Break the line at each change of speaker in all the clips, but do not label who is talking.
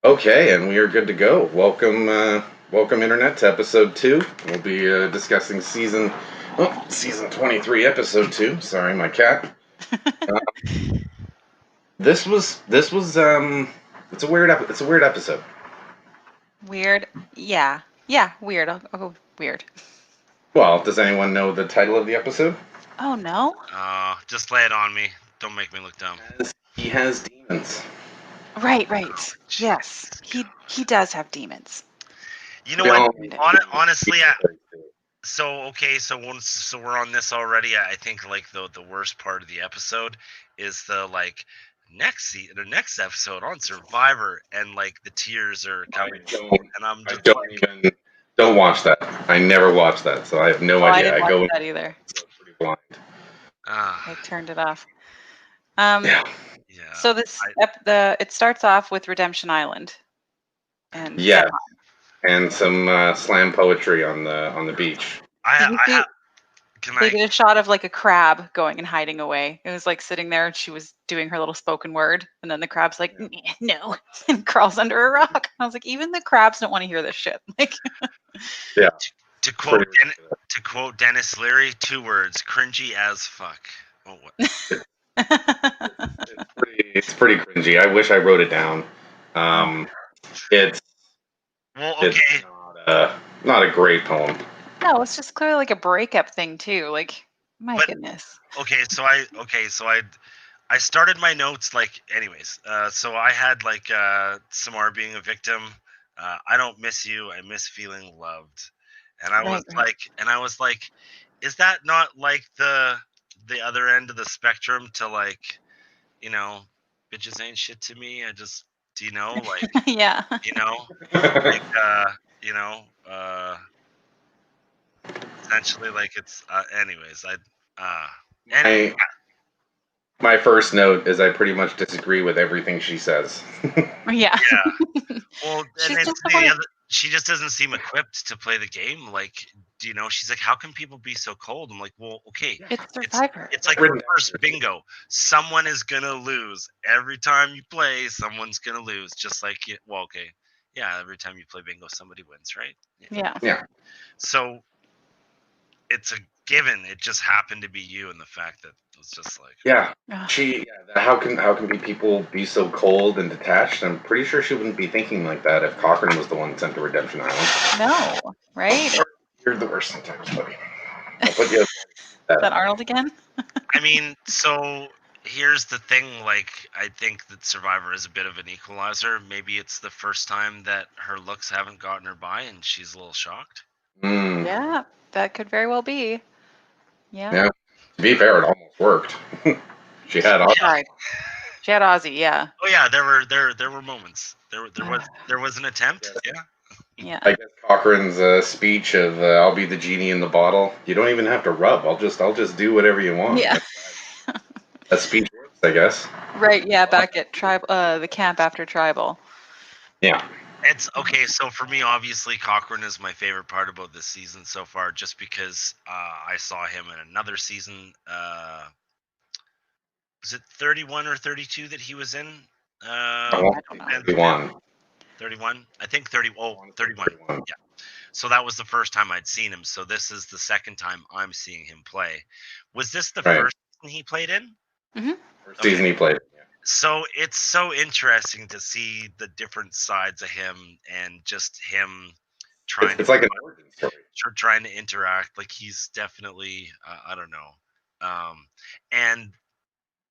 Okay, and we are good to go. Welcome, Internet, to episode 2. We'll be discussing season 23, episode 2. Sorry, my cat. Uh, it's a weird episode.
Weird. Yeah. Yeah, weird. I'll go weird.
Well, does anyone know the title of the episode?
Oh, no?
Just lay it on me. Don't make me look dumb.
He has demons.
Right.
Oh,
Yes.
Jesus
He does have demons.
You know
We
what?
all-
Honestly, so we're on this already. I think like the worst part of the episode is the next episode on Survivor, and like the tears are coming, and I'm
I
just
don't watch that. I never watch that, so I have no
I
idea.
didn't
I go
watch that either.
pretty blind.
I turned it off.
Yeah.
Yeah.
So it starts off with Redemption Island. And
Yeah. And some slam poetry on the beach.
They did a shot of like a crab going and hiding away. It was like sitting there and she was doing her little spoken word. And then the crab's like, no, and crawls under a rock. I was like, even the crabs don't want to hear this shit. Like,
yeah.
To quote Dennis Leary, 2 words: cringy as fuck. Oh, what?
It's pretty cringy. I wish I wrote it down. It's not a great poem.
No, it's just clearly like a breakup thing too. Like, goodness.
Okay, so I started my notes anyways. So I had Samar being a victim. I don't miss you. I miss feeling loved. And I was like, is that not like the other end of the spectrum to bitches ain't shit to me. I just
yeah.
Essentially it's anyways.
My first note is I pretty much disagree with everything she says.
Yeah.
Well, she just doesn't seem equipped to play the game. She's like, how can people be so cold? I'm like, well, okay.
It's Survivor.
It's like reverse bingo. Someone is going to lose. Every time you play, someone's going to lose. Just like, okay. Yeah, every time you play bingo, somebody wins, right?
Yeah.
So it's a given. It just happened to be you, and the fact that it was just like
how can people be so cold and detached? I'm pretty sure she wouldn't be thinking like that if Cochran was the one sent to Redemption Island.
No, right?
You're the worst sometimes, buddy. I'll put you.
Is that Arnold again?
I mean, so here's the thing. I think that Survivor is a bit of an equalizer. Maybe it's the first time that her looks haven't gotten her by, and she's a little shocked.
Yeah, that could very well be.
Yeah. To be fair, it almost worked. She had Ozzy.
She had Ozzy, yeah.
Oh yeah, there were moments. There was an attempt.
Yeah.
I guess Cochran's speech of "I'll be the genie in the bottle." You don't even have to rub. I'll just do whatever you want.
Yeah.
That speech works, I guess.
Right. Yeah. Back at the camp after Tribal.
Yeah.
It's okay. So for me, obviously, Cochran is my favorite part about this season so far, just because I saw him in another season. Was it 31 or 32 that he was in?
I don't know.
31.
31? I think 31. Yeah. So that was the first time I'd seen him. So this is the second time I'm seeing him play. Was this the first season he played in?
Mm-hmm.
First season he played.
So it's so interesting to see the different sides of him and just him trying.
It's like an origin story.
Trying to interact. Like he's definitely, I don't know. And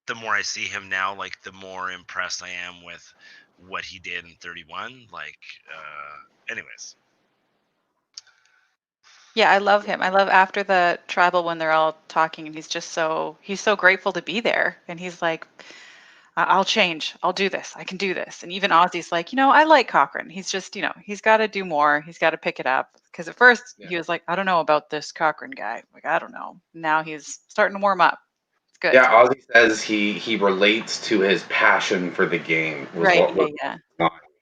the more I see him now, like the more impressed I am with what he did in 31. Anyways.
Yeah, I love him. I love after the Tribal when they're all talking and he's so grateful to be there. And he's like, I'll change. I'll do this. I can do this. And even Ozzy's like, I like Cochran. He's just, he's got to do more. He's got to pick it up. Because at first he was like, I don't know about this Cochran guy. Like, I don't know. Now he's starting to warm up. It's good.
Yeah, Ozzy says he relates to his passion for the game.
Right.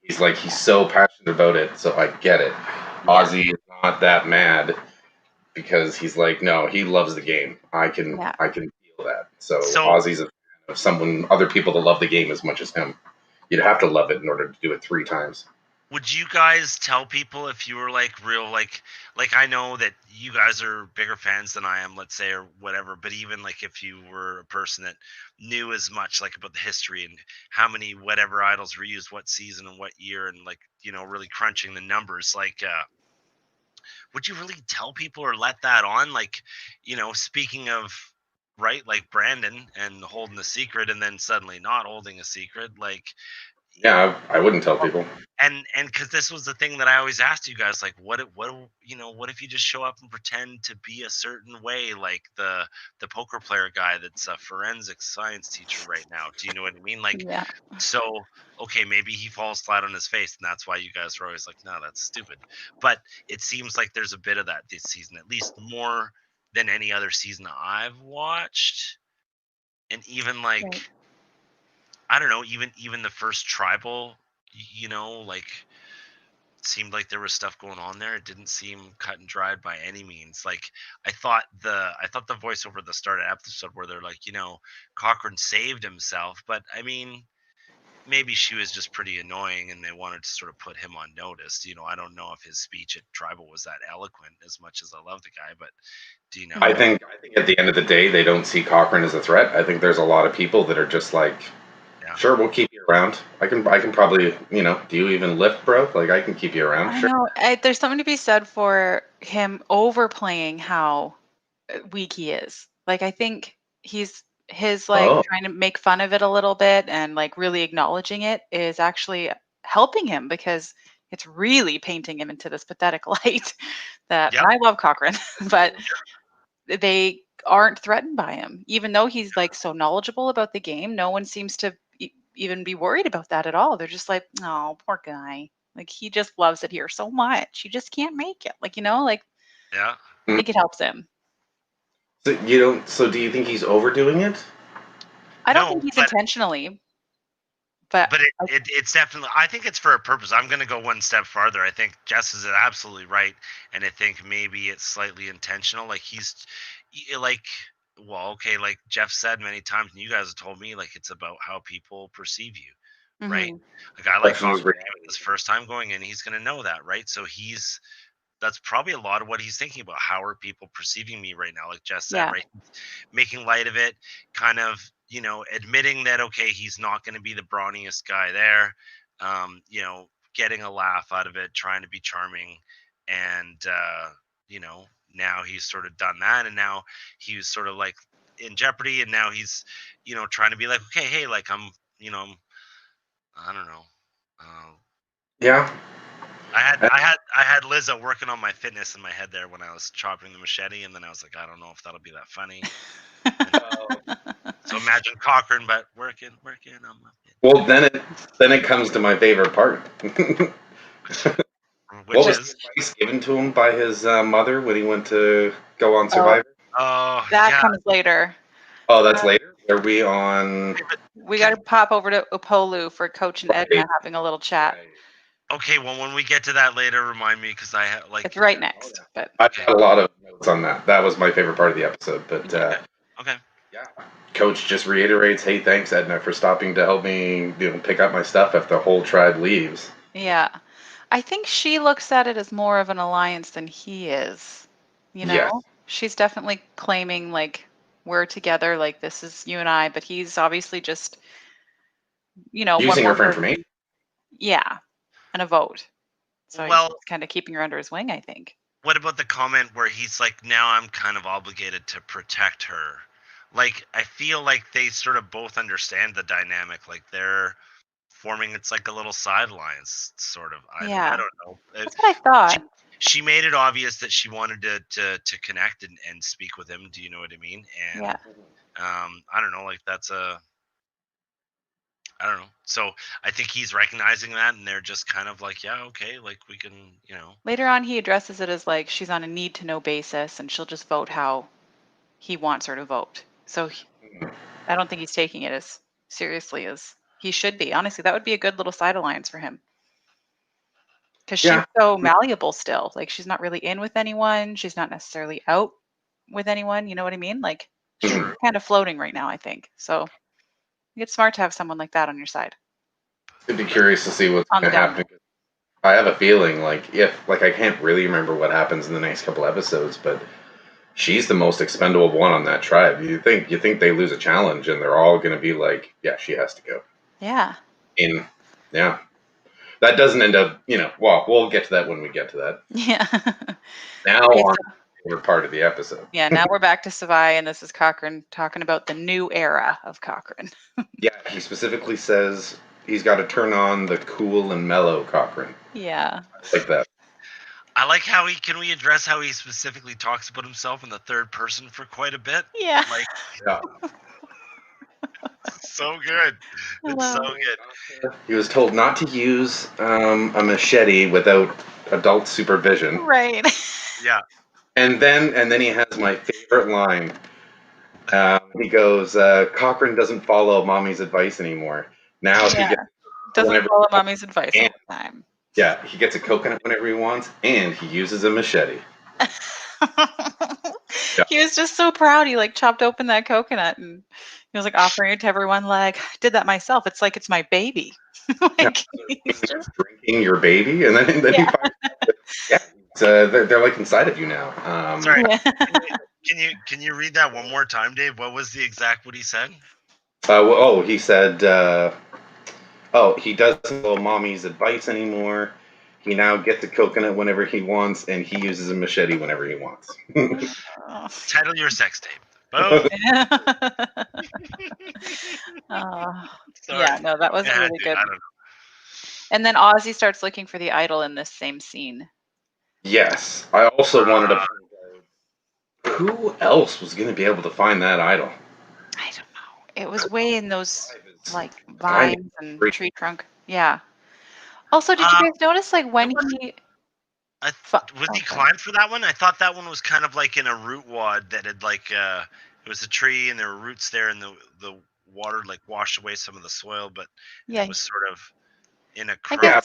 He's like, he's so passionate about it, so I get it. Ozzy is not that mad because he's like, no, he loves the game. I can feel that. So Ozzy's a fan of other people that love the game as much as him. you'd have to love it in order to do it 3 times.
Would you guys tell people if you were like real like I know that you guys are bigger fans than I am, let's say, or whatever, but even like if you were a person that knew as much like about the history and how many whatever idols were used what season and what year, and like, you know, really crunching the numbers, like would you really tell people or let that on? Like, you know, speaking of, right, like Brandon and holding a secret and then suddenly not holding a secret, like,
Yeah, I wouldn't tell people.
and because this was the thing that I always asked you guys, like, you know, what if you just show up and pretend to be a certain way, like the poker player guy that's a forensic science teacher right now? Do you know what I mean? Like,
Yeah.
so okay, maybe he falls flat on his face, and that's why you guys are always like, no, that's stupid. But it seems like there's a bit of that this season, at least more than any other season I've watched, and even like.
Right.
I don't know, even the first tribal, you know, like it seemed like there was stuff going on there. It didn't seem cut and dried by any means. Like I thought the voiceover at the start of the episode where they're like, you know, Cochrane saved himself, but I mean, maybe she was just pretty annoying and they wanted to sort of put him on notice. You know, I don't know if his speech at tribal was that eloquent as much as I love the guy, but do you know?
I think at the end of the day, they don't see Cochrane as a threat. I think there's a lot of people that are just like,
Yeah.
sure, we'll keep you around. I can probably, you know, do you even lift, bro? Like, I can keep you around.
I
Sure.
know. There's something to be said for him overplaying how weak he is. Like, I think his like
Oh,
trying to make fun of it a little bit and like really acknowledging it is actually helping him because it's really painting him into this pathetic light that
Yep.
I love Cochrane, but they aren't threatened by him. Even though he's like so knowledgeable about the game, no one seems to even be worried about that at all. They're just like, oh, poor guy. Like he just loves it here so much. He just can't make it. Like, like
Yeah.
I think it helps him.
so you don't. So do you think he's overdoing it?
I don't
No,
think he's
but
intentionally, but
But it's definitely, I think it's for a purpose. I'm going to go one step farther. I think Jess is absolutely right. And I think maybe it's slightly intentional. Like like, well, okay, like Jeff said many times, and you guys have told me, like, it's about how people perceive you, right?
mhm,
A guy like
Perception is
Cochrane,
reality.
his first time going in, he's going to know that, right? So that's probably a lot of what he's thinking about. How are people perceiving me right now? Like Jess said,
yeah,
right? Making light of it, kind of, you know, admitting that, okay, he's not going to be the brawniest guy there, you know, getting a laugh out of it, trying to be charming. And, you know, now he's sort of done that. And now he's sort of like in jeopardy. And now he's, you know, trying to be like, okay, hey, like you know, I don't know. Uh,
Yeah.
I had Lizzo working on my fitness in my head there when I was chopping the machete, and then I was like, I don't know if that'll be that funny. So imagine Cochrane, but working on my fitness.
Well, then it comes to my favorite part.
Which
What was
is,
the advice given to him by his mother when he went to go on
oh,
Survivor?
oh
that
yeah,
comes later.
Oh, that's later. Are we on?
We got to pop over to Upolu for Coach and Edna
Right.
having a little chat.
okay. Well, when we get to that later, remind me because I have like
It's right next, but
I've got a lot of notes on that. That was my favorite part of the episode. But
okay.
yeah, Coach just reiterates, "Hey, thanks Edna for stopping to help me, pick up my stuff if the whole tribe leaves."
yeah. I think she looks at it as more of an alliance than he is.
Yes.
She's definitely claiming like we're together, like this is you and I, but he's obviously just, one
Using
more
her for
person.
information.
Yeah, and a vote. So he's
Well,
just kind of keeping her under his wing, I think.
what about the comment where he's like, now I'm kind of obligated to protect her? Like, I feel like they sort of both understand the dynamic. Like they're forming, it's like a little sidelines sort of. I
Yeah,
don't know.
that's what I thought.
She made it obvious that she wanted to connect and speak with him. Do you know what I mean? And
Yeah.
I don't know, like I don't know. So I think he's recognizing that, and they're just kind of like, yeah, okay, like we can, you know.
Later on, he addresses it as like she's on a need to know basis and she'll just vote how he wants her to vote. So I don't think he's taking it as seriously as he should be. Honestly, that would be a good little side alliance for him. Because she's
Yeah.
so malleable still. Like she's not really in with anyone. She's not necessarily out with anyone. You know what I mean? Like she's kind of floating right now, I think. So it's smart to have someone like that on your side.
I'd be curious to see what's
On the
going to
down.
happen. I have a feeling I can't really remember what happens in the next couple episodes, but she's the most expendable one on that tribe. You think they lose a challenge and they're all going to be like, yeah, she has to go.
Yeah.
And yeah, that doesn't end up, well, we'll get to that when we get to that.
Yeah.
Now
Okay,
on
so,
to the favorite part of the episode.
yeah, now we're back to Savai, and this is Cochrane talking about the new era of Cochrane.
Yeah, he specifically says he's got to turn on the cool and mellow Cochrane.
Yeah.
I like that.
I like how can we address how he specifically talks about himself in the third person for quite a bit?
Yeah.
Like,
Yeah.
so good. It's so
Hello.
good.
He was told not to use a machete without adult supervision.
Right.
Yeah.
And then he has my favorite line. He goes, Cochrane doesn't follow mommy's advice anymore. Now he
Yeah.
gets
Doesn't
whenever
follow mommy's advice all
and-
the time.
yeah, he gets a coconut whenever he wants, and he uses a machete.
He was just so proud. He like chopped open that coconut and he was like offering it to everyone. Like, I did that myself. It's like it's my baby. Like, he's just
Drinking your baby, and then he
Yeah.
finds they're like inside of you now.
Sorry.
yeah.
Can you read that one more time, Dave? What was the exact what he said?
He said, he doesn't follow mommy's advice anymore. He now gets a coconut whenever he wants, and he uses a machete whenever he wants.
Oh.
Title your sex tape. Boom. Sorry.
Yeah, no, that was
Yeah,
really
dude,
good.
I don't know.
And then Ozzy starts looking for the idol in this same scene.
Yes, I also wanted to find out who else was going to be able to find that idol.
I don't know. It was way in those like
Finding
vines and
tree.
tree trunk. Yeah. Also, did you guys notice like when he
Was he climbed for that one? I thought that one was kind of like in a root wad that had like it was a tree and there were roots there and the water like washed away some of the soil, but
Yeah,
it was sort of in a
I
crop.
guess-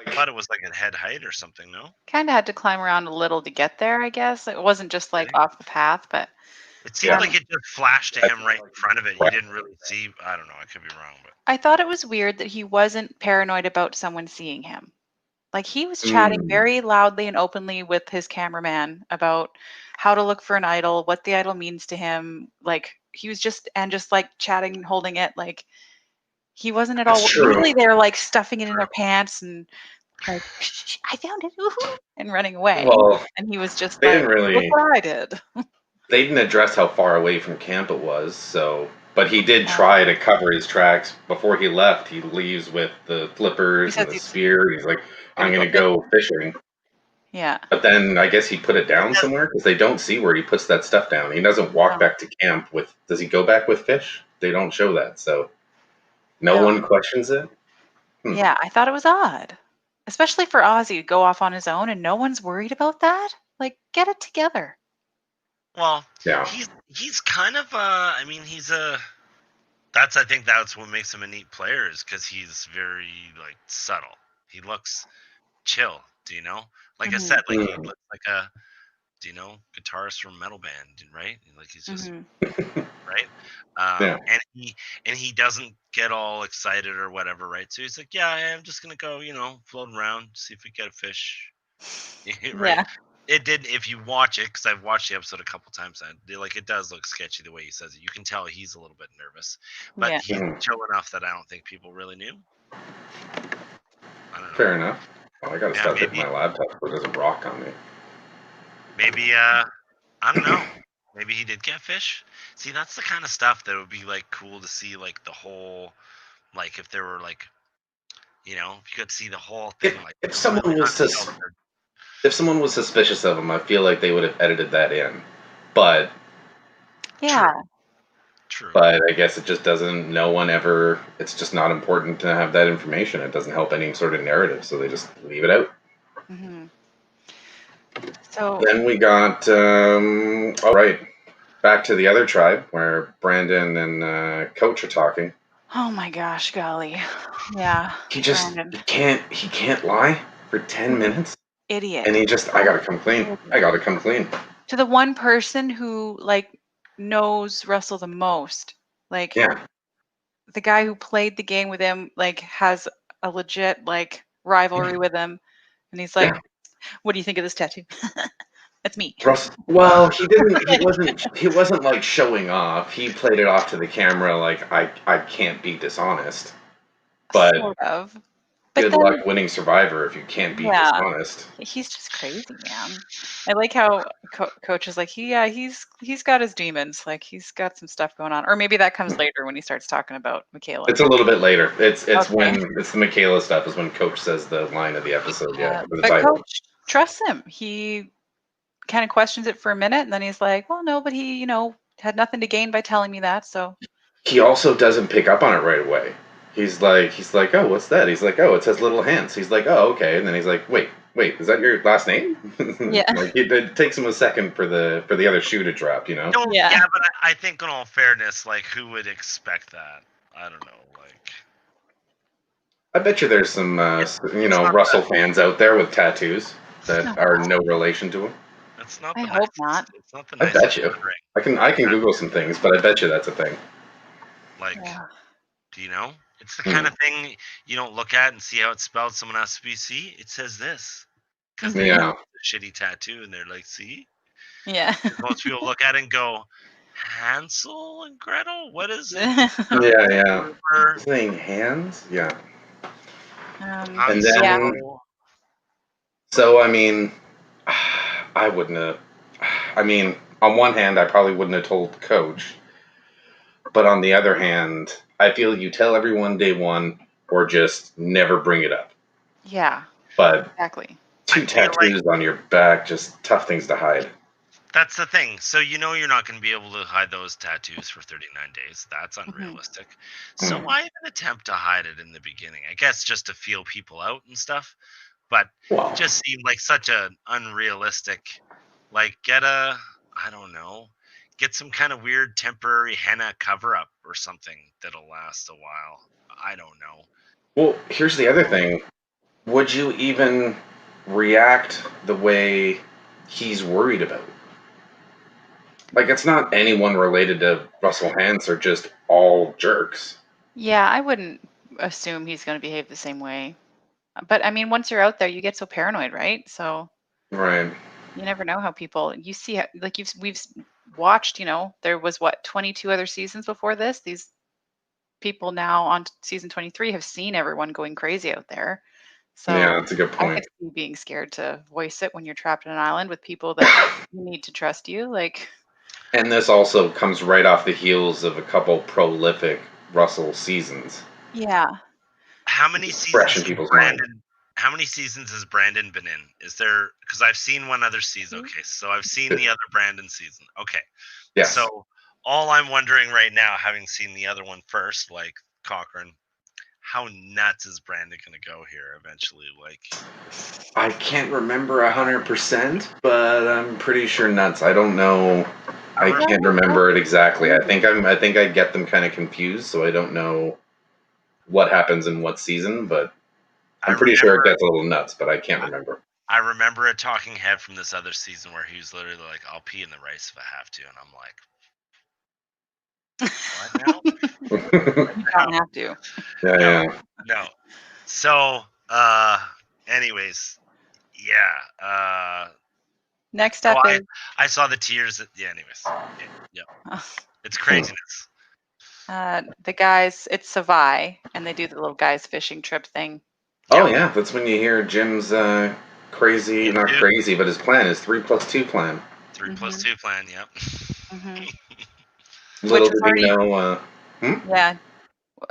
I thought it was like at head height or something. No,
kind of had to climb around a little to get there, I guess. It wasn't just like off the path, but
it seemed like it just flashed to him right in front of it. He didn't really see. I don't know. I could be wrong, but
I thought it was weird that he wasn't paranoid about someone seeing him. Like he was chatting very loudly and openly with his cameraman about how to look for an idol, what the idol means to him. Like he was just like chatting and holding it. Like he wasn't at all.
That's true.
Usually they're like stuffing it in their pants and like, I found it, woohoo, and running away.
Well,
And he was just
they
like,
didn't really-
look what I did.
they didn't address how far away from camp it was, but he did try to cover his tracks. Before he left, he leaves with the flippers
He
and
says
the
he's-
spear. He's like, I'm going to go fishing.
Yeah.
But then I guess he put it down somewhere because they don't see where he puts that stuff down. He doesn't walk
No.
back to camp with. Does he go back with fish? They don't show that, so no one questions it.
Yeah, I thought it was odd. Especially for Ozzy to go off on his own and no one's worried about that. Like, get it together.
well,
Yeah,
he's kind of I mean I think that's what makes him a neat player is because he's very like subtle. He looks chill. Do you know? Like I said, like he looks like a guitarist from a metal band, right? Like he's just right.
Yeah.
And he doesn't get all excited or whatever, right? So he's like, yeah, I'm just gonna go, float around, see if we get a fish. Right?
Yeah.
It did. If you watch it, because I've watched the episode a couple times, it does look sketchy the way he says it. You can tell he's a little bit nervous, but
Yeah.
he's chill enough that I don't think people really knew. I don't know.
fair enough. Well, I got to
Yeah,
stop hitting
maybe-
my laptop so it doesn't rock on me.
Maybe I don't know. Maybe he did get fish. See, that's the kind of stuff that would be like cool to see, like the whole, like if there were like, if you could see the whole thing. Like
If someone was suspicious of him, I feel like they would have edited that in. But
Yeah.
True.
But I guess it just doesn't. No one ever. It's just not important to have that information. It doesn't help any sort of narrative, so they just leave it out.
hmm So,
Then we got. All right, back to the other tribe where Brandon and Coach are talking.
oh my gosh, golly. Yeah.
He just
Brandon.
he can't lie for 10 minutes,
Idiot.
and he just I gotta come clean. I gotta come clean.
To the one person who like knows Russell the most, like
Yeah.
the guy who played the game with him, like has a legit like rivalry with him, and he's like, "What do you think of this tattoo?" That's me.
Well, he didn't. He wasn't. He wasn't like showing off. He played it off to the camera like I can't be dishonest. But
Sort of. But
good
then,
luck winning Survivor if you can't be
yeah,
dishonest.
he's just crazy, man. I like how Coach is like, he's got his demons, like he's got some stuff going on, or maybe that comes later when he starts talking about Michaela.
It's a little bit later. It's
Okay.
when it's the Michaela stuff is when Coach says the line of the episode. Yeah, or the
But
title.
Coach trusts him. He kind of questions it for a minute, and then he's like, "Well, no, but he, had nothing to gain by telling me that." So
He also doesn't pick up on it right away. He's like, oh, what's that? He's like, oh, it says Little Hands. He's like, oh, okay. And then he's like, wait, is that your last name?
Yeah.
Like it takes him a second for the other shoe to drop,
No,
Yeah.
yeah, but I think in all fairness, like, who would expect that? I don't know, like.
I bet you there's some,
not
Russell
that-
fans out there with tattoos that
No.
are no relation to him.
That's not.
I
the
hope
nicest-
not.
It's not the
I
nicest
bet you.
ring.
I can Google some things, but I bet you that's a thing.
Like,
Yeah.
do you know? It's the kind
Hmm.
of thing you don't look at and see how it's spelled. Someone has to be, see, it says this. Because they
Yeah.
have a shitty tattoo and they're like, see?
Yeah.
Most people look at it and go, Hansel and Gretel? What is it?
Yeah.
Or
Saying hands? Yeah.
And
then-
yeah.
So, I mean, I wouldn't have. I mean, on one hand, I probably wouldn't have told Coach. But on the other hand, I feel you tell everyone day one or just never bring it up.
Yeah.
But
Exactly.
two
I feel like-
tattoos on your back, just tough things to hide.
That's the thing. So you know you're not going to be able to hide those tattoos for 39 days. That's unrealistic. So
Mhm.
why even attempt to hide it in the beginning? I guess just to feel people out and stuff. But
Well,
it just seemed like such an unrealistic, like get some kind of weird temporary henna cover up or something that'll last a while. I don't know.
well, here's the other thing. Would you even react the way he's worried about? Like, it's not anyone related to Russell Hance. They're just all jerks.
Yeah, I wouldn't assume he's going to behave the same way. But I mean, once you're out there, you get so paranoid, right? So
Right.
you never know how people. You see, like we've watched. There was 22 other seasons before this. These people now on season 23 have seen everyone going crazy out there. So
Yeah, that's a good
I
point.
could see being scared to voice it when you're trapped in an island with people that you need to trust you. Like,
And this also comes right off the heels of a couple prolific Russell seasons.
yeah,
How many
It's fresh in
seasons has
people's mind.
Brandon? How many seasons has Brandon been in? Is there? Because I've seen one other season. Okay, so I've seen the other Brandon season. Okay,
Yes.
so all I'm wondering right now, having seen the other one first, like Cochrane, how nuts is Brandon going to go here eventually? Like,
I can't remember 100%, but I'm pretty sure nuts. I don't know. I can't remember it exactly. I think I get them kind of confused, so I don't know what happens in what season, but I'm pretty sure it gets a little nuts, but I can't remember.
I remember a talking head from this other season where he was literally like, "I'll pee in the rice if I have to," and I'm like, "What now?"
you don't have to.
Yeah.
No. So, anyways, yeah.
Next
Oh,
up is
I saw the tears. Anyways, yeah. It's craziness.
the guys. It's Savai, and they do the little guys fishing trip thing.
Oh yeah, that's when you hear Jim's crazy, not
Yeah.
crazy, but his plan is 3+2 plan.
3+2 plan. Yep.
Little
Which
did
is
he know.
Yeah,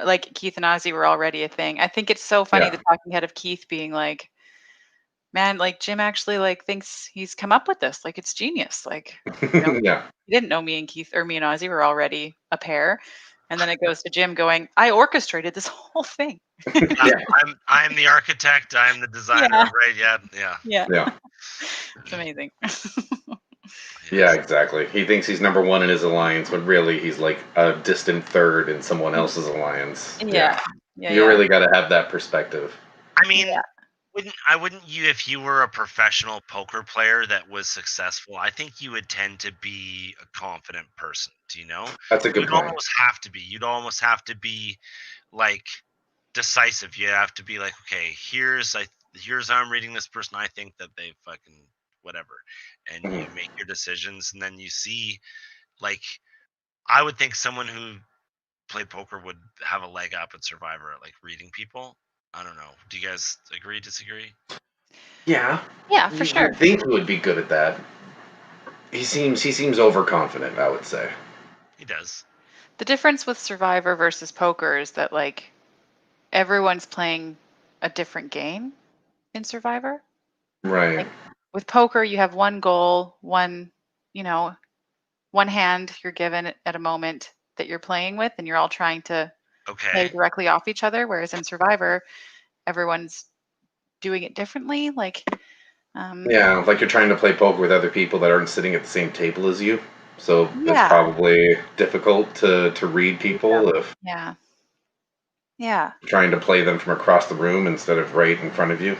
like Keith and Ozzy were already a thing. I think it's so funny
Yeah.
the talking head of Keith being like, "Man, like Jim actually like thinks he's come up with this. Like it's genius. Like
Yeah.
he didn't know me and Keith or me and Ozzy were already a pair." And then it goes to Jim going, "I orchestrated this whole thing."
Yeah.
I'm the architect. I'm the designer.
Yeah.
Right? Yeah.
Yeah.
It's amazing.
Yeah, exactly. He thinks he's number one in his alliance, but really he's like a distant third in someone else's alliance.
Yeah.
You really got to have that perspective.
I mean,
Yeah.
wouldn't you, if you were a professional poker player that was successful, I think you would tend to be a confident person. Do you know?
That's a good
You'd
point.
almost have to be. You'd almost have to be like decisive. You have to be like, okay, here's how I'm reading this person. I think that they fucking whatever, and you
Mhm.
make your decisions, and then you see, like, I would think someone who played poker would have a leg up at Survivor at like reading people. I don't know. Do you guys agree? Disagree?
Yeah,
Yeah, for
you
sure.
would think he would be good at that. He seems overconfident, I would say.
He does.
The difference with Survivor versus poker is that like everyone's playing a different game in Survivor.
Right.
Like with poker, you have one goal, one, you know, one hand you're given at a moment that you're playing with, and you're all trying to play
Okay.
directly off each other. Whereas in Survivor, everyone's doing it differently. Like,
Yeah, like you're trying to play poker with other people that aren't sitting at the same table as you. So it's
yeah,
probably difficult to read
read them.
people if
Yeah, yeah.
you're trying to play them from across the room instead of right in front of you.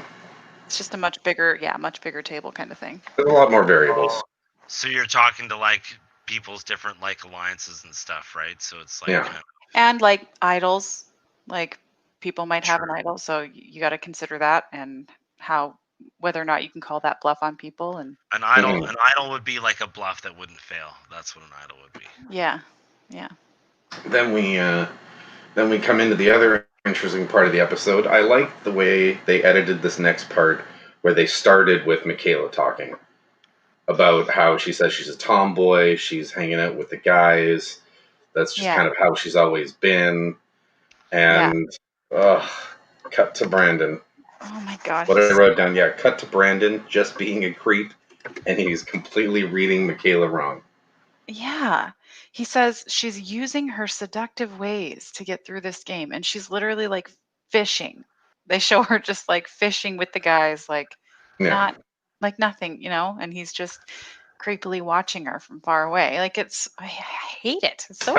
It's just a much bigger, yeah, much bigger table kind of thing.
There's a lot more
Oh,
variables.
so you're talking to like people's different like alliances and stuff, right? So it's like
Yeah.
And like idols, like people might have an
sure.
idol, so you got to consider that and how whether or not you can call that bluff on people. And
Mhm.
An idol would be like a bluff that wouldn't fail. That's what an idol would be.
yeah, yeah,
Then we come into the other interesting part of the episode. I like the way they edited this next part where they started with Michaela talking about how she says she's a tomboy, she's hanging out with the guys. That's just
yeah,
kind of how she's always been.
yeah.
And cut to Brandon.
Oh my God,
What I
he's
wrote down, yeah, cut to Brandon just being a creep, and he's completely reading Michaela wrong.
yeah. He says she's using her seductive ways to get through this game, and she's literally like fishing. They show her just like fishing with the guys, like
Yeah,
not like nothing, and he's just creepily watching her from far away. Like I hate it. It's so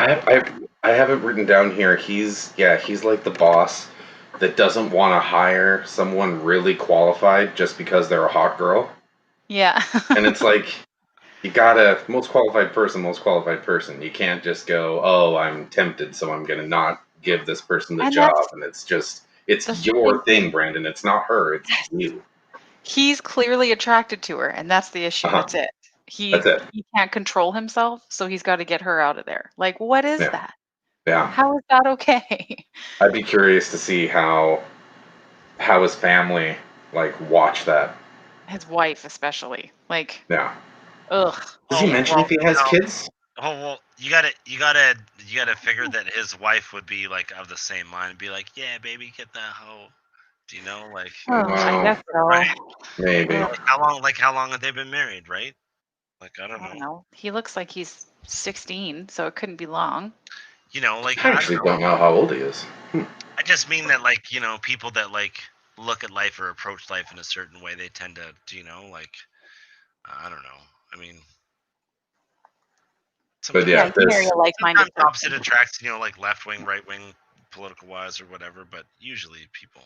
I have it written down here. He's like the boss that doesn't want to hire someone really qualified just because they're a hot girl,
yeah.
and it's like you gotta most qualified person. You can't just go, oh, I'm tempted, so I'm gonna not give this person the
And
job.
that's
And it's
the
your
thing.
thing, Brandon. It's not her. It's
Yes.
you.
He's clearly attracted to her, and that's the
Uh
issue.
huh.
That's it.
That's
He
it.
he can't control himself, so he's got to get her out of there. Like, what is
Yeah.
that?
Yeah.
How is that okay?
I'd be curious to see how his family like watch that.
His wife, especially. Like,
Yeah.
ugh.
Does he
Oh
mention
well,
if he has
no.
kids?
Oh well, you gotta figure that his wife would be like of the same mind and be like, yeah, baby, get that hoe. Do you know, like,
Oh, I
Well,
guess so.
right?
maybe.
Ugh,
Like how long have they been married, right? Like, I don't
I don't
know.
know. He looks like he's 16, so it couldn't be long.
Like
I
I don't
actually
know.
don't know how old he is.
I just mean that like people that like look at life or approach life in a certain way, they tend to like I don't know. I mean,
But
sometimes
Yeah,
yeah,
you marry
this
a like-minded
sometimes opposite
person.
attracts, like left wing, right wing, political wise or whatever. But usually people.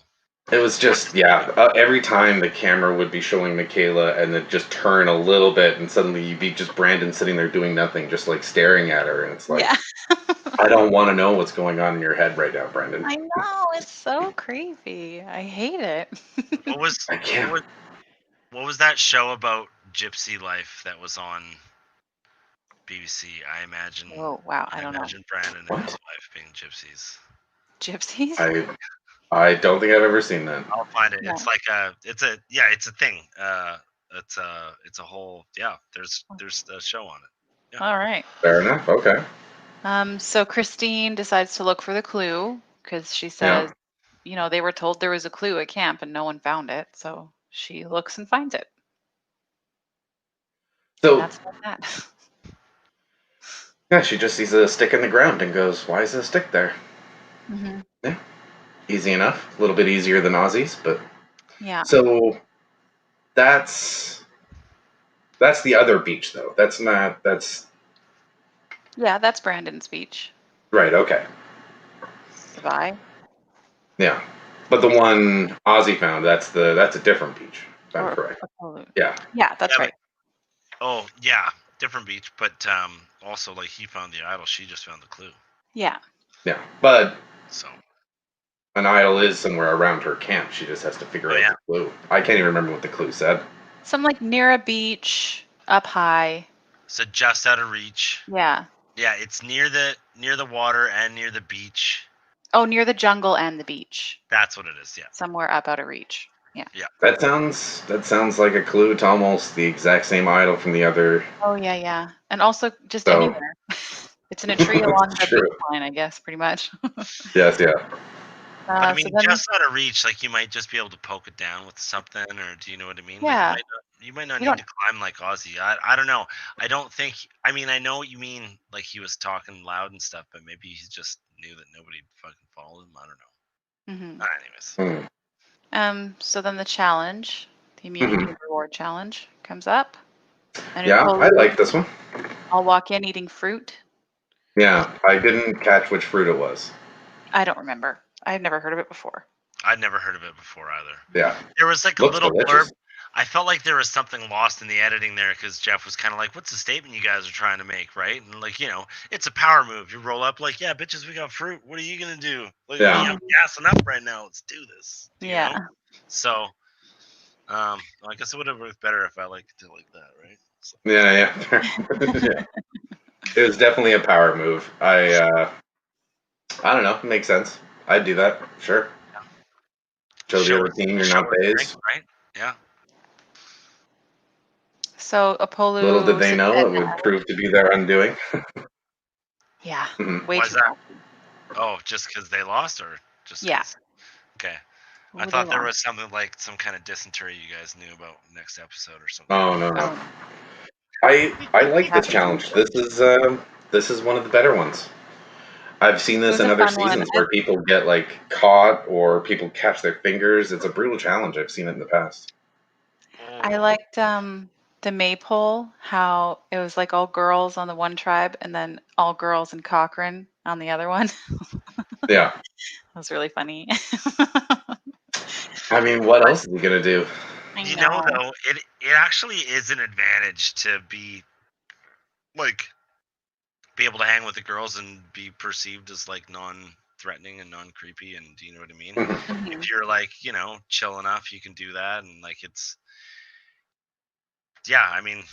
it was just yeah. Every time the camera would be showing Michaela and then just turn a little bit, and suddenly you'd be just Brandon sitting there doing nothing, just like staring at her, and it's like
Yeah.
I don't want to know what's going on in your head right now, Brandon.
I know, it's so creepy. I hate it.
What was
I
what
can't.
was what was that show about gypsy life that was on BBC?
Oh, wow, I
I
don't know.
imagine Brandon and his
What?
wife being gypsies.
Gypsies?
I I don't think I've ever seen that.
I'll find it. It's
No.
like it's a thing. It's a whole there's a show on it. Yeah.
All right.
Fair enough. Okay.
So Christine decides to look for the clue because she
Yeah.
says, they were told there was a clue at camp and no one found it. So she looks and finds it. And
So
that's like that.
yeah, she just sees a stick in the ground and goes, "Why is there a stick there?"
hmm
Yeah, easy enough. A little bit easier than Aussies, but
Yeah.
so that's that's the other beach though. That's not. That's
Yeah, that's Brandon's speech.
right. Okay.
Goodbye.
Yeah, but the one Aussie found, that's a different beach. If I'm
Or
correct.
Apollo.
Yeah.
Yeah, that's
Yeah, but
right.
yeah, different beach, but also like he found the idol, she just found the clue.
Yeah.
Yeah, but
So
an idol is somewhere around her camp. She just has to figure
Oh,
out
yeah.
the clue. I can't even remember what the clue said.
Some like near a beach, up high.
So just out of reach.
Yeah.
Yeah, it's near the water and near the beach.
Oh, near the jungle and the beach.
That's what it is. Yeah.
Somewhere up out of reach. Yeah.
That sounds like a clue to almost the exact same idol from the other.
Oh yeah, yeah. And also just
So-
anywhere. It's in a tree along the
True.
beach line, I guess, pretty much.
Yes, yeah.
But I
So
mean,
then-
just out of reach, like you might just be able to poke it down with something, or do you know what I mean?
Yeah.
Like you might not
You
need
don't-
to climb like Ozzy. I don't know. I don't think. I mean, I know what you mean. Like he was talking loud and stuff, but maybe he just knew that nobody fucking followed him. I don't know.
Mhm.
Anyways,
So then the challenge, the immunity reward challenge, comes up. And
Yeah,
Upolu,
I like this one.
I'll walk in eating fruit.
Yeah, I didn't catch which fruit it was.
I don't remember. I've never heard of it before.
I'd never heard of it before either.
Yeah,
There was like a
looks
little
delicious.
blurb. I felt like there was something lost in the editing there because Jeff was kind of like, "What's the statement you guys are trying to make, right?" And like, it's a power move. You roll up like, "Yeah, bitches, we got fruit. What are you gonna do? Like,
Yeah.
I'm gassing up right now. Let's do this." you
Yeah.
know? So, I guess it would have worked better if I liked it like that, right? So,
Yeah. Yeah. It was definitely a power move. I don't know. It makes sense. I'd do that. Sure. Show the other team you're not
show her
phased.
strength, right? Yeah.
So Apollo.
Little did they know it would prove to be their undoing.
Yeah.
Mhm.
Way
Why
too
is that?
cocky.
Oh, just because they lost, or just?
Yeah.
'cause- Okay. I
Ooh,
thought
they
there
lost.
was something like some kind of dysentery you guys knew about next episode or something.
Oh no.
Oh,
I like this
Happens
challenge.
usually.
This is one of the better ones. I've seen this
It was
in
a
other
fun one.
seasons where people get like caught or people catch their fingers. It's a brutal challenge. I've seen it in the past.
I liked the maypole, how it was like all girls on the one tribe and then all girls in Cochrane on the other one.
Yeah.
That was really funny.
I mean, what else is he gonna do?
I
You know, though, it actually is an advantage to be able to hang with the girls and be perceived as like non-threatening and non-creepy, and do you know what I mean?
Mhm.
If you're like, chill enough, you can do that, and like it's I mean,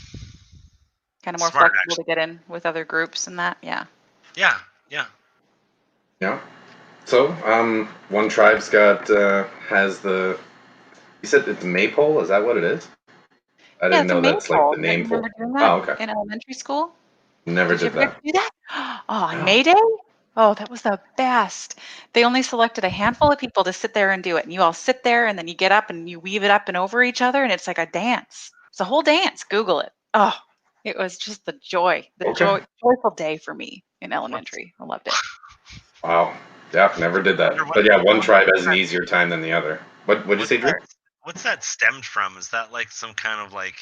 Kind of more
Smart,
flexible to get in with other groups and that. Yeah.
yeah.
Yeah. So, one tribe's got has the. You said it's maypole. Is that what it is? I
Yeah,
didn't
it's a
know that's like
maypole.
the
Don't you
name for.
remember doing that
Oh, okay.
in elementary school?
Never
Did you
did
ever
that.
do that? Oh, on
No.
May Day? Oh, that was the best. They only selected a handful of people to sit there and do it. And you all sit there and then you get up and you weave it up and over each other and it's like a dance. It's a whole dance. Google it. Oh, it was just the
Okay.
joyful day for me in elementary. I loved it.
Wow. Yeah, never did that. But yeah, one tribe has an easier time than the other. What'd you say, Drew?
What's that stemmed from? Is that like some kind of like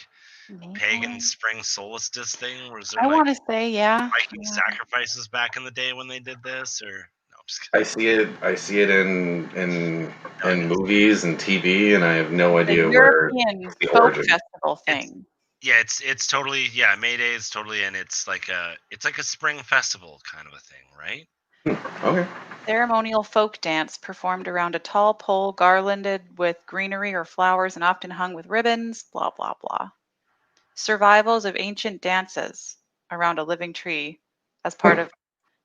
pagan
Maypole?
spring solstice thing? Was
I
there like
want to say, yeah.
Viking
Yeah.
sacrifices back in the day when they did this, or no? I'm just
I
kidding.
see it in movies and TV, and I have no
The
idea where
European
the
folk
origin.
festival thing.
Yeah, it's totally May Day is totally, and it's like a spring festival kind of a thing, right?
Okay.
Ceremonial folk dance performed around a tall pole garlanded with greenery or flowers and often hung with ribbons, blah, blah, blah. Survivals of ancient dances around a living tree as part of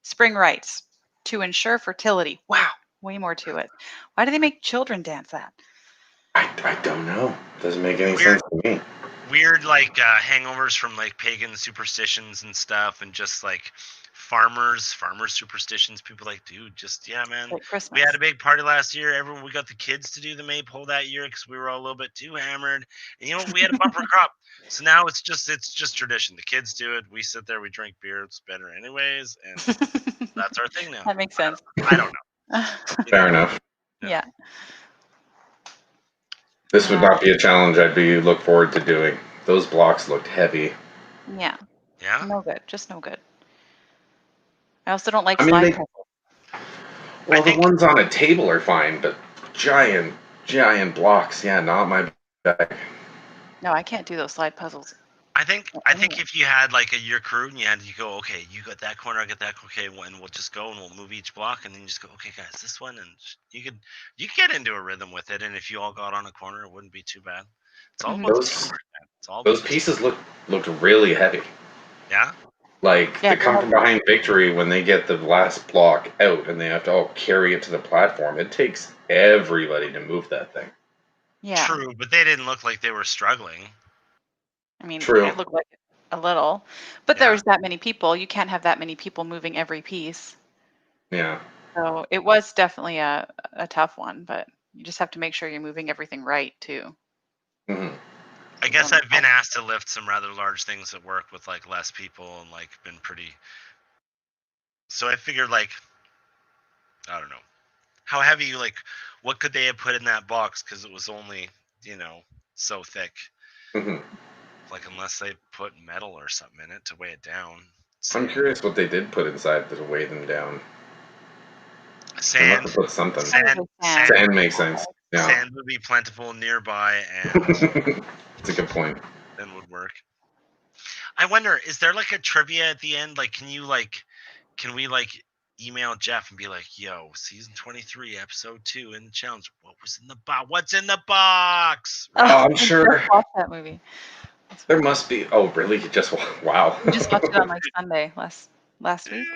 spring rites to ensure fertility. Wow, way more to it. Why do they make children dance that?
Mm-hmm.
I don't know. Doesn't make any
Weird.
sense to me.
Weird like hangovers from like pagan superstitions and stuff, and just like farmer superstitions. People like, dude, just man.
Like Christmas.
We had a big party last year. We got the kids to do the maypole that year because we were all a little bit too hammered. And we had a bumper crop. So now it's just tradition. The kids do it. We sit there, we drink beer. It's better anyways, and that's our thing now.
That makes sense.
I don't know.
Fair enough.
Yeah.
This would not be a challenge I'd look forward to doing. Those blocks looked heavy.
Yeah.
Yeah.
No good. Just no good. I also don't like
I mean,
slide
they-
puzzles.
Well, the ones on a table are fine, but giant blocks, yeah, not my bag.
No, I can't do those slide puzzles.
I think if you had like your crew and you go, okay, you got that corner, I got that, okay, and we'll just go and we'll move each block, and then you just go, okay, guys, this one, and you could get into a rhythm with it, and if you all got on a corner, it wouldn't be too bad. It's all about the
Those
teamwork, man. It's all about
those
the
pieces looked really heavy.
yeah.
Like
Yeah,
the come
they
from
have-
behind victory when they get the last block out and they have to all carry it to the platform. It takes everybody to move that thing.
yeah.
True, but they didn't look like they were struggling.
I mean,
True.
it looked like it a little, but
Yeah.
there was that many people. You can't have that many people moving every piece.
Yeah.
So it was definitely a tough one, but you just have to make sure you're moving everything right too.
hmm
I guess I've been asked to lift some rather large things at work with like less people and like been pretty. So I figured like, I don't know, how heavy, like what could they have put in that box, because it was only so thick.
hmm
Like unless they put metal or something in it to weigh it down.
I'm
Sand.
curious what they did put inside to weigh them down. They must
Sand.
have put something.
Probably
Sand makes sense. Yeah.
Sand would be plentiful nearby, and
It's a good point.
then would work. I wonder, is there like a trivia at the end? Like, can we like email Jeff and be like, "Yo, season 23, episode 2 in the challenge. What was in the box? What's in the box?"
Oh, I'm
I
sure.
just watched that movie.
There must be. Oh, really? You just wow.
We just watched it on like Sunday last week.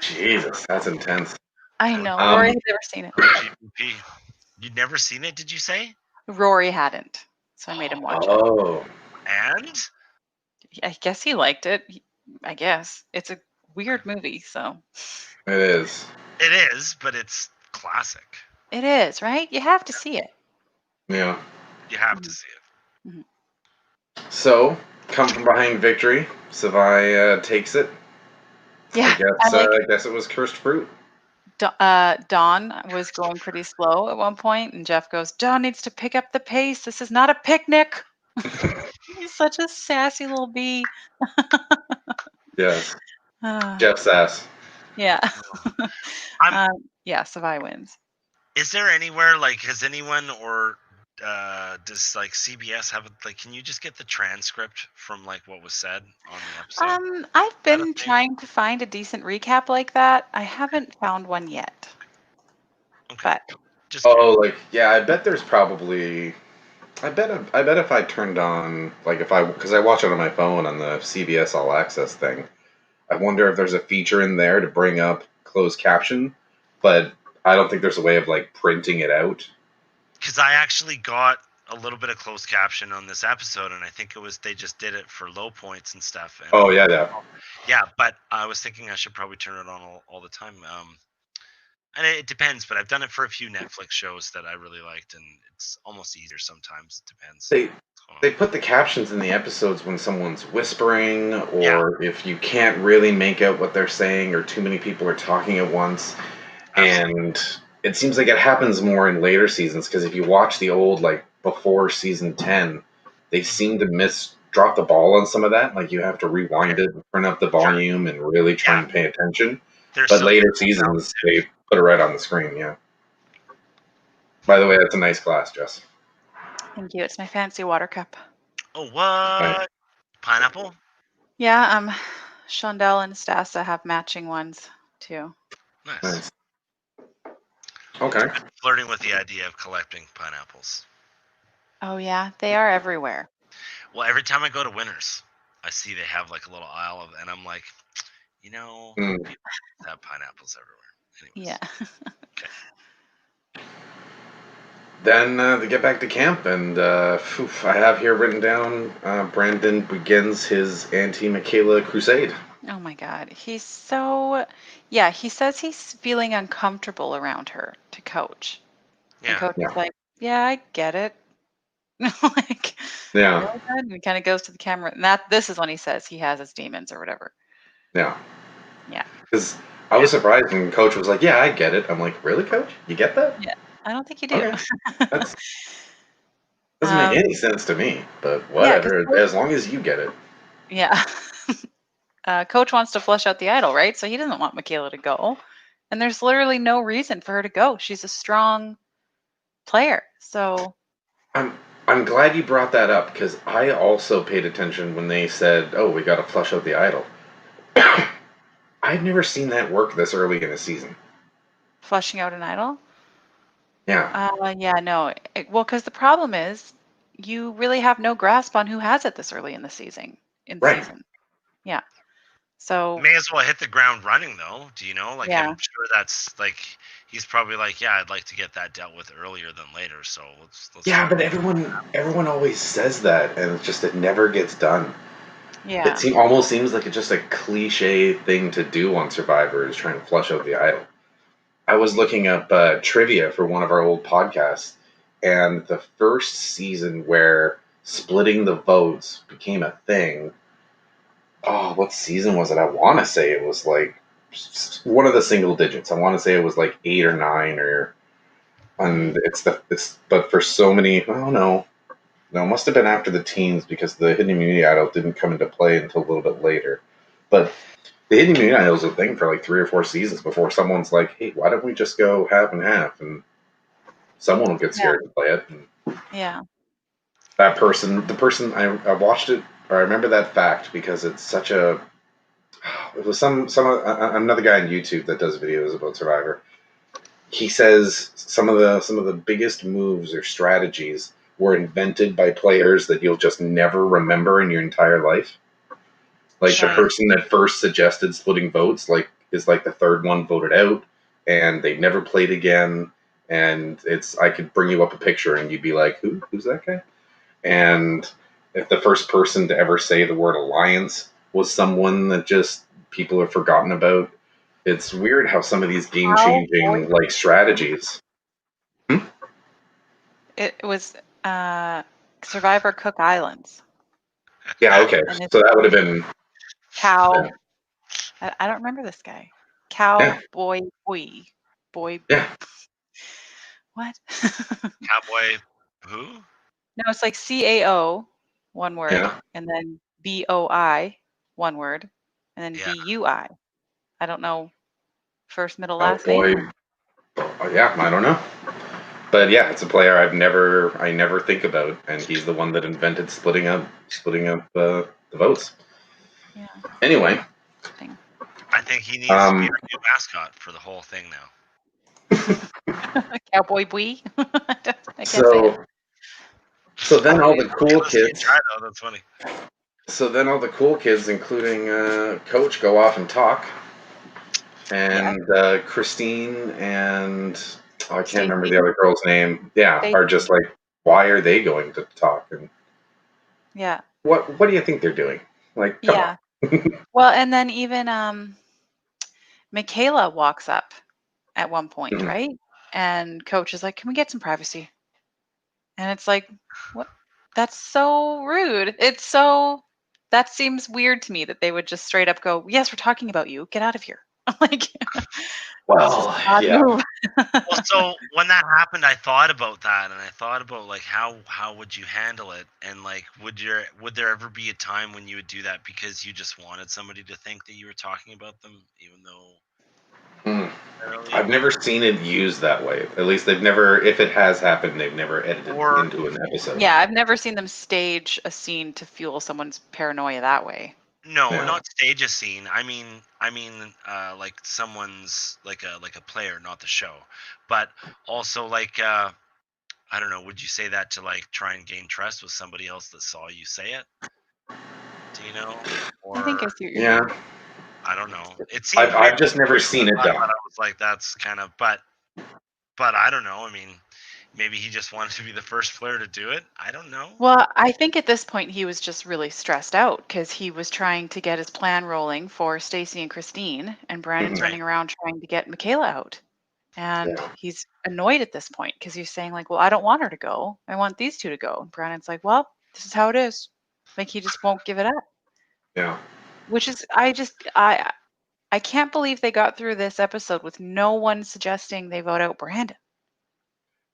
Jesus, that's intense.
I know.
Um,
Rory had never seen it.
GVP. You'd never seen it, did you say?
Rory hadn't, so I made him watch it.
Oh,
And
I guess he liked it. I guess it's a weird movie, so
it is.
it is, but it's classic.
it is, right? You have to see it.
Yeah.
You have to see it.
So, come from behind victory. Savai takes it.
Yeah,
I guess it was cursed fruit.
Dawn was going pretty slow at one point, and Jeff goes, "Dawn needs to pick up the pace. This is not a picnic." He's such a sassy little bee.
Yes.
Ah,
Jeff Sass.
yeah.
I'm-
Yeah, Savai wins.
Is there anywhere, like, has anyone or does like CBS have like, can you just get the transcript from like what was said on the episode?
I've been
thing?
trying to find a decent recap like that. I haven't found one yet.
Okay.
But
Just
Oh, like yeah. I bet there's probably. I bet if I turned on because I watch it on my phone on the CBS All Access thing. I wonder if there's a feature in there to bring up closed caption, but I don't think there's a way of like printing it out.
because I actually got a little bit of closed caption on this episode, and I think it was they just did it for low points and stuff. And,
Oh yeah.
yeah, but I was thinking I should probably turn it on all the time. And it depends, but I've done it for a few Netflix shows that I really liked, and it's almost easier sometimes. It depends.
They put the captions in the episodes when someone's whispering, or if you can't really make out what they're saying, or too many people are talking at once.
Absolutely.
And it seems like it happens more in later seasons, because if you watch the old, like before season 10, they seem to drop the ball on some of that. Like you have to rewind it, and turn up the volume, and really try and pay attention.
There's
But
some-
later seasons, they put it right on the screen. Yeah. By the way, that's a nice glass, Jess.
thank you. It's my fancy water cup.
Oh, what? Pineapple?
Yeah, Shondell and Stassa have matching ones too.
Nice.
Nice. Okay.
Flirting with the idea of collecting pineapples.
Oh yeah, they are everywhere.
Well, every time I go to Winners, I see they have like a little aisle of, and I'm like,
Mm.
people have pineapples everywhere. Anyways.
Yeah.
Then they get back to camp, and I have here written down Brandon begins his anti-Michaela crusade.
Oh my God. He says he's feeling uncomfortable around her to Coach. And
Yeah.
Coach
Yeah.
is like, yeah, I get it. Like,
Yeah,
really good? And he kind of goes to the camera, and this is when he says he has his demons or whatever.
yeah.
Yeah.
Because I was surprised when Coach was like, "Yeah, I get it." I'm like, "Really, Coach? You get that?"
I don't think you do.
Okay. That's doesn't make any sense to me, but whatever.
Coach-
As long as you get it.
Yeah. Coach wants to flush out the idol, right? So he doesn't want Michaela to go. And there's literally no reason for her to go. She's a strong player. So
I'm glad you brought that up because I also paid attention when they said, "Oh, we got to flush out the idol." I've never seen that work this early in a season.
Flushing out an idol?
Yeah,
Yeah, no. Well, because the problem is you really have no grasp on who has it this early in the season.
right.
Yeah. So
May as well hit the ground running, though. Do you know? Like,
yeah,
I'm sure that's like he's probably like, yeah, I'd like to get that dealt with earlier than later. So let's
Yeah,
try.
but everyone always says that, and it's just it never gets done.
yeah.
Almost seems like it's just a cliche thing to do on Survivor is trying to flush out the idol. I was looking up trivia for one of our old podcasts, and the first season where splitting the votes became a thing. Oh, what season was it? I want to say it was like one of the single digits. I want to say it was like 8 or 9, or and it's but for so many. I don't know. No, it must have been after the teens because the hidden immunity idol didn't come into play until a little bit later. But the hidden immunity idol was a thing for like 3 or 4 seasons before someone's like, "Hey, why don't we just go half and half?" And someone will get
Yeah.
scared to play it. And
Yeah.
that person, the person I watched it, or I remember that fact because it's such a. It was another guy on YouTube that does videos about Survivor. He says some of the biggest moves or strategies were invented by players that you'll just never remember in your entire life. Like the
Right.
person that first suggested splitting votes, like is like the third one voted out, and they never played again. And I could bring you up a picture, and you'd be like, Who's that guy?" And if the first person to ever say the word alliance was someone that just people have forgotten about, it's weird how some of these game
Cowboy.
changing like strategies. Hmm?
It was Survivor Cook Islands,
Yeah, okay.
and it's
So that would have been
Cow.
yeah,
I don't remember this guy.
yeah,
Cowboy boy.
yeah,
What?
Cowboy, who?
No, it's like CAO, one word,
yeah.
and then BOI, one word, and then
Yeah.
BUI. I don't know first, middle,
Oh
last name.
boy, yeah. I don't know, but yeah, it's a player I never think about, and he's the one that invented splitting up the votes.
Yeah.
Anyway,
Thing.
I think he needs to be
um,
our new mascot for the whole thing now.
Cowboy Bui. I can't say it.
so then all the cool
Let's see you
kids.
try though. That's funny.
So then all the cool kids, including Coach, go off and talk.
Yeah.
And Christine and I can't remember
Stacy.
the other girl's name. Yeah, are just like, why are they going to talk? And
Yeah.
what do you think they're doing? Like, come on.
Yeah. Well, and then even Michaela walks up at one point,
Mhm.
right? And Coach is like, "Can we get some privacy?" And it's like, "What? That's so rude. That seems weird to me that they would just straight up go, "Yes, we're talking about you. Get out of here." Like, it's just
Well,
an odd
yeah,
move.
Well, so when that happened, I thought about that, and I thought about like how would you handle it, and like would there ever be a time when you would do that because you just wanted somebody to think that you were talking about them, even though
Hmm.
necessarily
I've never seen it used that way. At least they've never. If it has happened, they've never edited it
or
into an episode.
Yeah, I've never seen them stage a scene to fuel someone's paranoia that way.
no,
Yeah.
not stage a scene. I mean, like someone's like a player, not the show, but also like I don't know. Would you say that to like try and gain trust with somebody else that saw you say it? Do you know?
I think I
Or
see what you're
Yeah.
saying.
I don't know. It
I've
seems weird.
I've just never seen it
But
done.
I was like, that's kind of, but I don't know. I mean, maybe he just wanted to be the first player to do it. I don't know.
Well, I think at this point he was just really stressed out because he was trying to get his plan rolling for Stacy and Christine, and Brandon's
Mhm.
Right.
running around trying to get Michaela out. And
Yeah.
he's annoyed at this point because he's saying, like, well, I don't want her to go. I want these two to go. And Brandon's like, well, this is how it is. Like he just won't give it up.
Yeah.
Which is I can't believe they got through this episode with no one suggesting they vote out Brandon.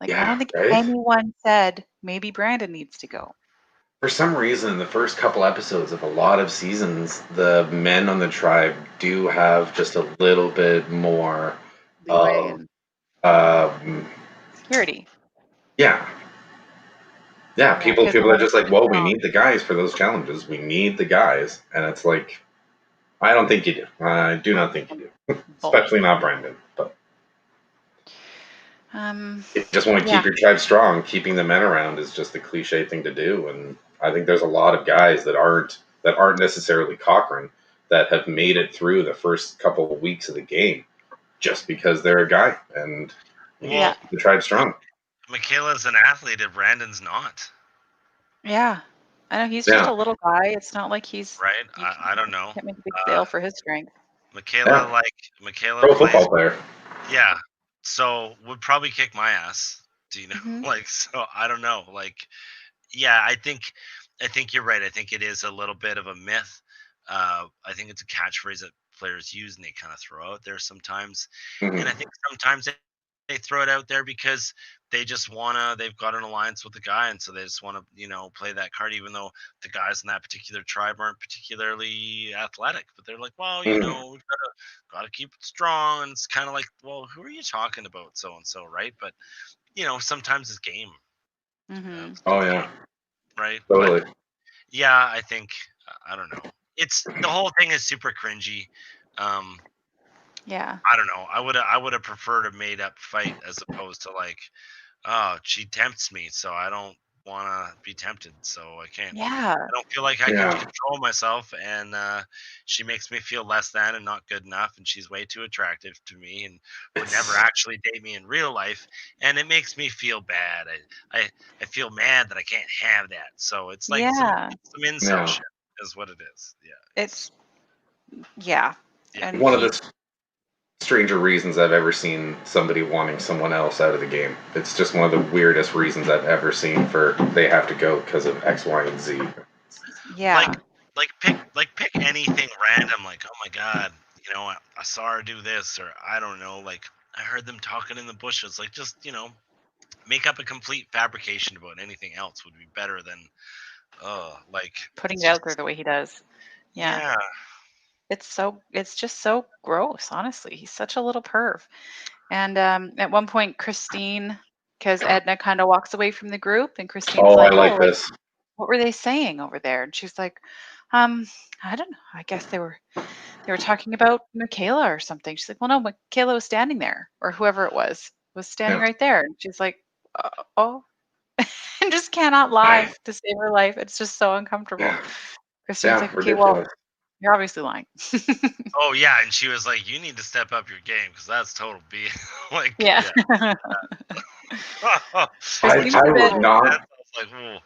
Like I don't
Yeah.
think
Right.
anyone said maybe Brandon needs to go.
For some reason, in the first couple episodes of a lot of seasons, the men on the tribe do have just a little bit more
Leeway
of,
and
um,
security.
yeah, Yeah,
Yeah,
people
because
people
then
are
it's
just like,
too
well, we
strong.
need the guys for those challenges. We need the guys, and it's like, I don't think you do. I do not think you do,
Bull.
especially not Brandon. But
Um,
if you just want to keep
yeah,
your tribe strong, keeping the men around is just a cliche thing to do. And I think there's a lot of guys that aren't necessarily Cochrane that have made it through the first couple of weeks of the game just because they're a guy, and you need to
yeah,
Well,
keep the tribe strong.
Michaela's an athlete and Brandon's not,
yeah. I know he's just
Yeah,
a little guy. It's not like he's
right?
you
I don't know.
can't make a big
Uh,
deal for his strength.
Michaela
yeah,
like Michaela
pro
plays,
football player.
yeah. So would probably kick my ass. Do you know?
Hmm.
Like, so I don't know. Like, yeah, I think you're right. I think it is a little bit of a myth. I think it's a catchphrase that players use and they kind of throw out there sometimes. And I
Hmm.
think sometimes they throw it out there because they've got an alliance with the guy, and so they just wanna, play that card, even though the guys in that particular tribe aren't particularly athletic. But they're like, well,
Hmm.
we've gotta keep it strong. And it's kind of like, well, who are you talking about, so and so, right? But sometimes it's game.
Hmm.
Oh
It's game,
yeah,
right? But
totally.
yeah, I think I don't know. It's the whole thing is super cringy. Um,
Yeah.
I don't know. I would have preferred a made up fight as opposed to like, oh, she tempts me, so I don't want to be tempted. So I can't.
Yeah.
I don't feel like I can
Yeah.
control myself, and she makes me feel less than and not good enough, and she's way too attractive to me, and would never
It's
actually date me in real life, and it makes me feel bad. I feel mad that I can't have that. So it's like
Yeah.
some incel
yeah.
shit is what it is. Yeah,
It's yeah.
yeah.
And
One of
he
the stranger reasons I've ever seen somebody wanting someone else out of the game. It's just one of the weirdest reasons I've ever seen for they have to go because of X, Y, and Z.
like
yeah.
pick anything random, like, oh my god, I saw her do this, or I don't know, like I heard them talking in the bushes. Like, just make up a complete fabrication about anything else would be better than, like,
Putting
it's
it out there
just,
the way he does. Yeah.
yeah.
It's just so gross, honestly. He's such a little perv. And at one point Christine, because Edna kind of walks away from the group and Christine's
Oh, I
like, "Oh,
like
like
this.
what were they saying over there?" And she's like, um, I don't know. I guess they were talking about Michaela or something. She's like, "Well, no, Michaela was standing there, or whoever it was standing
Yeah.
right there." And she's like, "Oh," and just cannot lie
I,
to save her life. It's just so uncomfortable.
yeah.
Christine's
Yeah.
like, "Okay, well,
Ridiculous.
you're obviously lying."
Oh yeah, and she was like, you need to step up your game because that's total B. Like,
Yeah.
yeah.
Christine's
I
a
would
bit.
not.
I was like, ooh.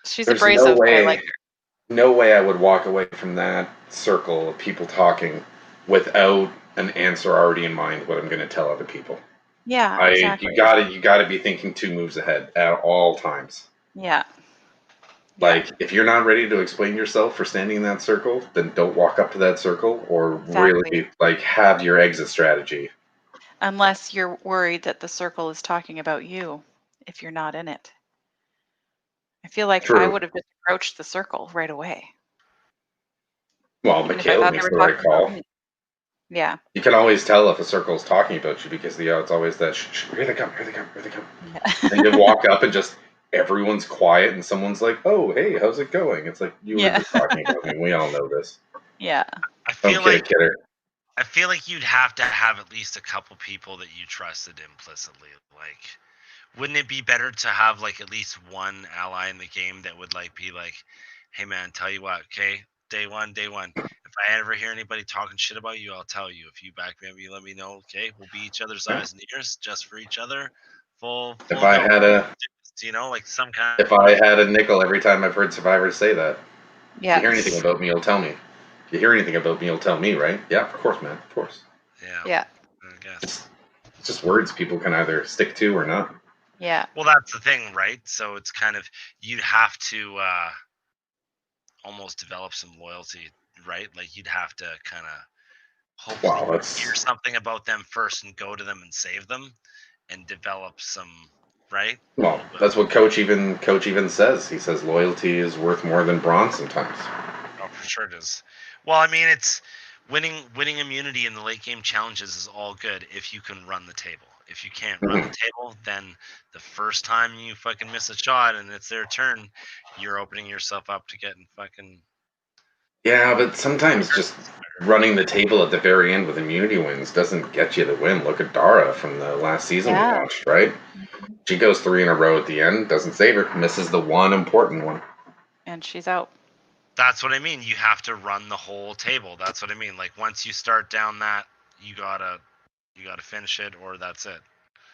She's
There's no
abrasive, but I like
way.
her.
No way I would walk away from that circle of people talking without an answer already in mind what I'm going to tell other people.
Yeah,
You
exactly.
got to you got to be thinking 2 moves ahead at all times.
Yeah. Yeah.
Like, if you're not ready to explain yourself for standing in that circle, then don't walk up to that circle or
Exactly.
really, like, have your exit strategy.
Unless you're worried that the circle is talking about you if you're not in it. I feel like I
True.
would have just approached the circle right away,
Well,
even if I
Michaela
thought they
makes
were
the right
talking about
call.
me. Yeah.
You can always tell if a circle is talking about you because, it's always that, shh, shh, here they come, here they come, here they come.
Yeah.
And you walk up and just everyone's quiet and someone's like, oh, hey, how's it going? It's like, you were
Yeah.
just talking about me. We all know this.
Yeah.
I
Don't
feel
kid a
like
kidder.
I feel like you'd have to have at least a couple people that you trusted implicitly. Like, wouldn't it be better to have like at least one ally in the game that would like be like, hey man, tell you what, okay, day one, if I ever hear anybody talking shit about you, I'll tell you. If you back me up, you let me know. Okay, we'll be each other's
Yeah.
eyes and ears just for each other. Full
If
full
I
no,
had a
like some kind
if I had a nickel every time I've heard survivors say that. If you
Yeah.
hear anything about me, you'll tell me. If you hear anything about me, you'll tell me, right? Yeah, of course, man. Of course.
yeah,
Yeah.
I guess.
It's just words people can either stick to or not.
Yeah.
Well, that's the thing, right? So it's kind of, you'd have to almost develop some loyalty, right? Like you'd have to kind of hopefully
Wow,
hear
that's
something about them first and go to them and save them and develop some, right? A
well,
little bit.
that's what coach even says. He says loyalty is worth more than bronze sometimes.
Oh, for sure it is. Well, I mean, it's winning immunity in the late game challenges is all good if you can run the table. If you can't run
Mhm.
the table, then the first time you fucking miss a shot and it's their turn, you're opening yourself up to getting fucking.
Yeah, but sometimes just running the table at the very end with immunity wins doesn't get you the win. Look at Dara from the last season we
Yeah.
watched, right?
Mhm.
She goes 3 in a row at the end, doesn't save her, misses the one important one.
And she's out.
That's what I mean. You have to run the whole table. That's what I mean. Like once you start down that, you gotta finish it, or that's it.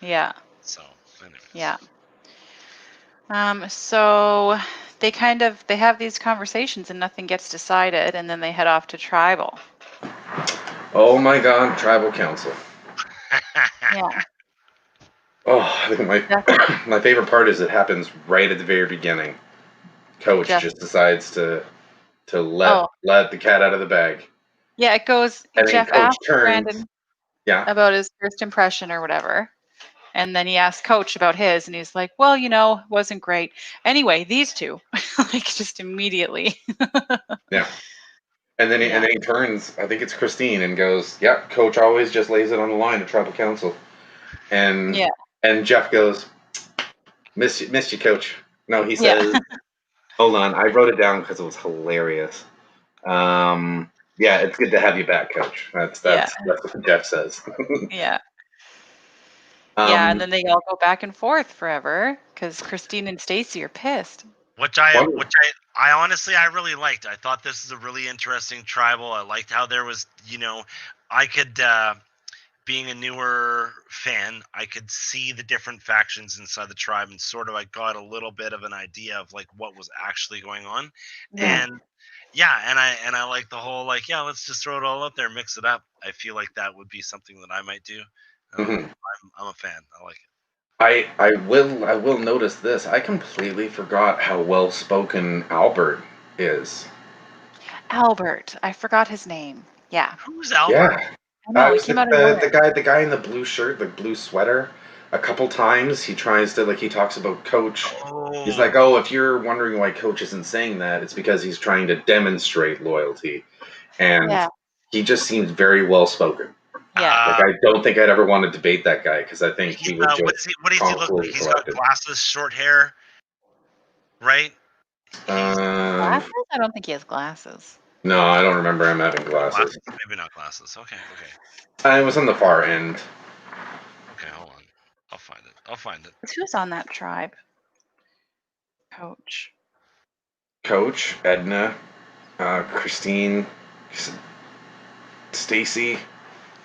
Yeah.
So, anyways.
Yeah. So they have these conversations and nothing gets decided, and then they head off to tribal.
Oh my god, tribal council.
Yeah.
Oh, I think my favorite part is it happens right at the very beginning. Coach
Jeff.
just decides to let the cat out of the bag.
Yeah, it goes.
And then
Jeff
Coach
asked
turns.
Brandon about his first impression or whatever. And then he asked Coach about his, and he's like, well, wasn't great. Anyway, these two, like, just immediately.
Yeah. And then he turns, I think it's Christine, and goes, yeah, Coach always just lays it on the line at tribal council. And Jeff goes, miss you, Coach. No, he says, hold on, I wrote it down because it was hilarious. Yeah, it's good to have you back, Coach. That's what Jeff says.
Yeah. And then they all go back and forth forever because Christine and Stacy are pissed.
Which I honestly I really liked. I thought this is a really interesting tribal. I liked how there was, I could being a newer fan, I could see the different factions inside the tribe, and sort of I got a little bit of an idea of like what was actually going on.
Yeah.
And I like the whole like, yeah, let's just throw it all up there, mix it up. I feel like that would be something that I might do. I'm a fan. I like it.
I will notice this. I completely forgot how well spoken Albert is.
Albert, I forgot his name. Yeah.
Who's Albert?
Yeah.
I know, he came out of nowhere.
the guy in the blue shirt, the blue sweater. A couple times he tries to he talks about Coach. He's like, oh, if you're wondering why Coach isn't saying that, it's because he's trying to demonstrate loyalty. And he just seems very well spoken.
Yeah.
I don't think I'd ever want to debate that guy because I think he would just.
What does he look like? He's got glasses, short hair, right?
Glasses? I don't think he has glasses.
No, I don't remember him having glasses.
Maybe not glasses. Okay.
It was on the far end.
Okay, hold on. I'll find it.
Who's on that tribe?
Coach, Edna, Christine, Stacy,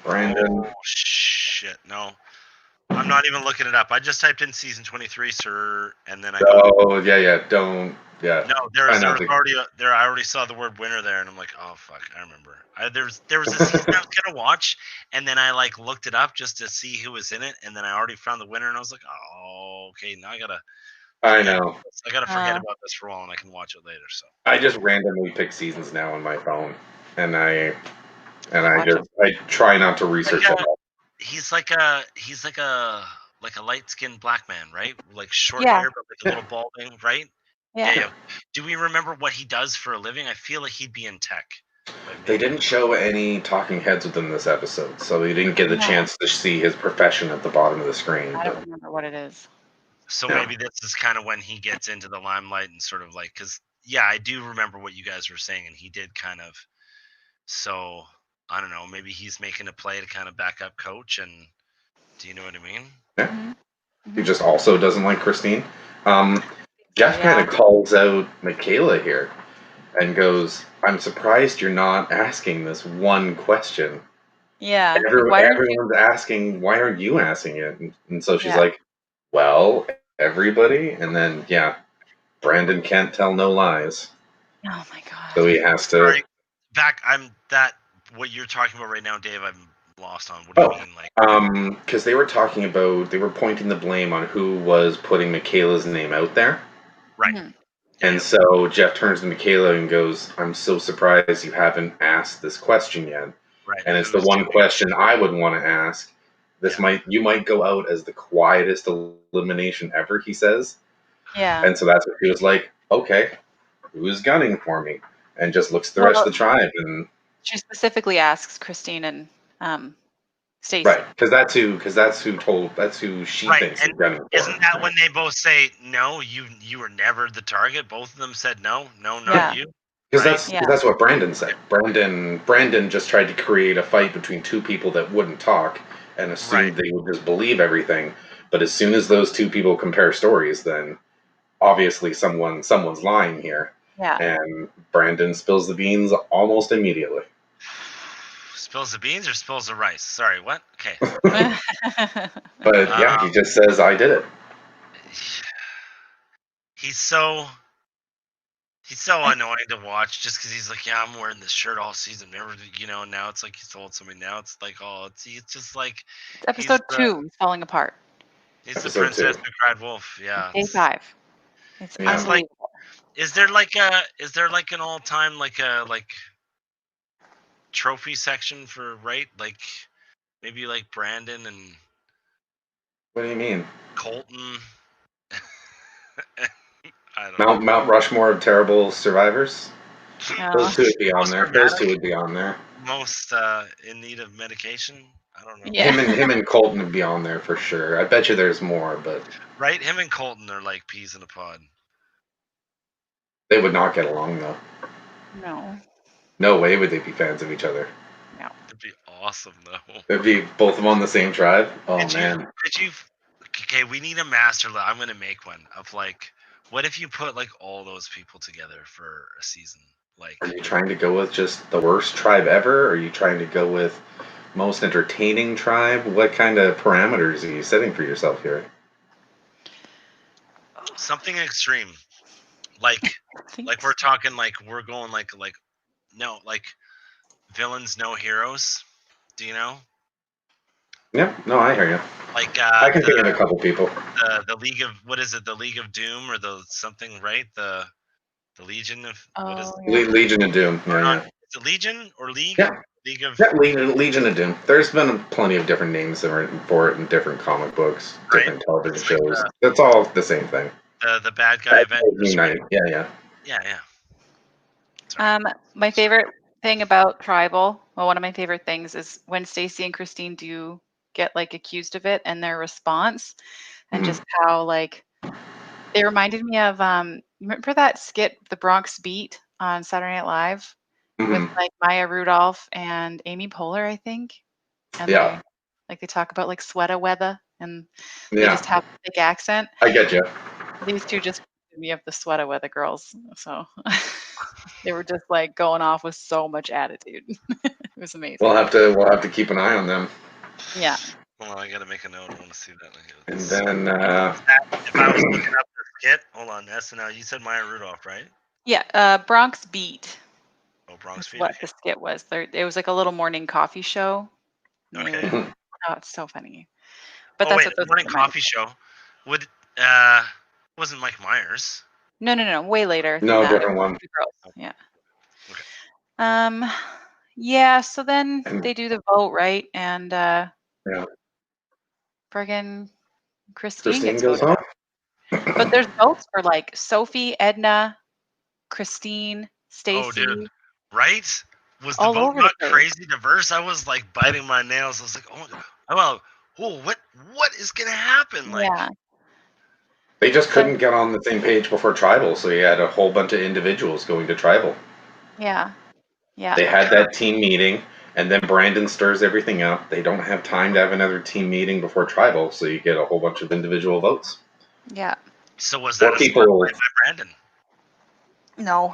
Brandon.
Oh shit! No, I'm not even looking it up. I just typed in season 23, sir, and then I.
Oh yeah. Don't. Yeah.
No, there was already I already saw the word winner there, and I'm like, oh fuck, I remember. There was a season I was gonna watch, and then I looked it up just to see who was in it, and then I already found the winner, and I was like, oh, okay, now I gotta forget about this for a while, and I can watch it later. So
I just randomly pick seasons now on my phone, and I try not to research it.
He's like a light-skinned black man, right? Like short hair, but like a little balding, right? Yeah. Do we remember what he does for a living? I feel like he'd be in tech.
They didn't show any talking heads within this episode, so we didn't get the chance to see his profession at the bottom of the screen.
I don't remember what it is.
So maybe this is kind of when he gets into the limelight and sort of because I do remember what you guys were saying, and he did kind of. So I don't know, maybe he's making a play to kind of back up Coach, and do you know what I mean?
Yeah. Mm-hmm. He just also doesn't like Christine. Jeff kind of calls out Michaela here and goes, I'm surprised you're not asking this one question.
Yeah.
Everyone's asking, why aren't you asking it? And so she's like, well, everybody. And then, Brandon can't tell no lies.
Oh my God.
So he has to.
Right. What you're talking about right now, Dave, I'm lost on. What do you mean?
Because they were pointing the blame on who was putting Michaela's name out there.
Right.
Mm-hmm.
And so Jeff turns to Michaela and goes, I'm so surprised you haven't asked this question yet.
Right.
And it's the one question I would want to ask. You might go out as the quietest elimination ever, he says.
Yeah.
And so that's what he was like, okay, who's gunning for me? And just looks at the rest of the tribe. And
she specifically asks Christine and Stacy.
Right, because that's who she
Right,
thinks
and
is gunning for.
isn't that when they both say no? You were never the target. Both of them said no, not
Yeah.
you.
Because
Right?
Yeah.
that's what Brandon said. Brandon just tried to create a fight between two people that wouldn't talk and assumed they would just believe everything. But as soon as those two people compare stories, then obviously someone's lying here.
Yeah.
And Brandon spills the beans almost immediately.
Spills the beans or spills the rice? Sorry, what? Okay.
But yeah, he just says, "I did it."
He's so annoying to watch just because he's like, yeah, I'm wearing this shirt all season. Never, now it's like he told somebody. Now it's like, oh, it's just like
It's episode 2 is falling apart.
he's the
Episode
princess
2.
who cried wolf. Yeah.
Day 5. It's
Yeah.
It's like,
unbelievable.
is there like an all time like trophy section for like maybe like Brandon and
What do you mean?
Colton? I don't know.
Mount Rushmore of terrible survivors?
No.
Those two would be on
Most
there.
dramatic?
Those two would be on there.
Most in need of medication. I don't know.
Yeah.
Him and Colton would be on there for sure. I bet you there's more, but
Right, him and Colton are like peas in a pod.
they would not get along though.
No.
No way would they be fans of each other.
It'd be awesome though.
It'd be both of them on the same tribe. Oh
Did
man.
you? Okay, we need a master. I'm gonna make one of like, what if you put like all those people together for a season? Like,
Are you trying to go with just the worst tribe ever? Or are you trying to go with most entertaining tribe? What kind of parameters are you setting for yourself here?
something extreme, like we're talking like we're going like no, like villains, no heroes. Do you know?
Yeah, no, I hear you.
Like
I can think of a couple people.
the League of, what is it? The League of Doom or the something, right? The Legion of, what is it?
Legion of Doom. Yeah, yeah.
Is it Legion or League?
Yeah.
League of,
Yeah, Legion of Doom. There's been plenty of different names for it in different comic books, different television
It's like
shows. That's all the same thing.
the bad guy Avengers.
United. Yeah.
My favorite thing about Tribal, well, one of my favorite things is when Stacy and Christine do get like accused of it and their response, and just how like they reminded me of remember that skit, The Bronx Beat, on Saturday Night Live with like Maya Rudolph and Amy Poehler, I think. And
Yeah.
they talk about like sweater weather and they just have a thick accent.
I get you.
These two just reminded me of the sweater weather girls. So they were just like going off with so much attitude. It was amazing.
We'll have to keep an eye on them.
Yeah.
Well, I gotta make a note. I want to see that.
And then
if I was looking up the skit, hold on, SNL. You said Maya Rudolph, right?
Yeah, Bronx Beat.
Oh, Bronx Beat.
What the skit was. It was like a little morning coffee show.
Okay.
Oh, it's so funny. But
oh
that's
wait,
what
the morning coffee show. Would wasn't Mike Myers?
No. Way later.
No,
than that.
different one.
The girls. Yeah.
Okay.
Yeah. So then they do the vote, right? And
yeah.
friggin' Christine gets
goes
voted
on.
out. But there's votes for like Sophie, Edna, Christine, Stacy.
Oh, dude. Right? Was the
all
vote
over the
not
place.
crazy diverse? I was like biting my nails. I was like, oh my god. Well, what is gonna happen? Like,
Yeah.
They just couldn't get on the same page before Tribal, so you had a whole bunch of individuals going to Tribal.
Yeah. Yeah.
They had that team meeting, and then Brandon stirs everything up. They don't have time to have another team meeting before Tribal, so you get a whole bunch of individual votes.
Yeah.
so was that
Or
a
people-
smart play by Brandon?
No.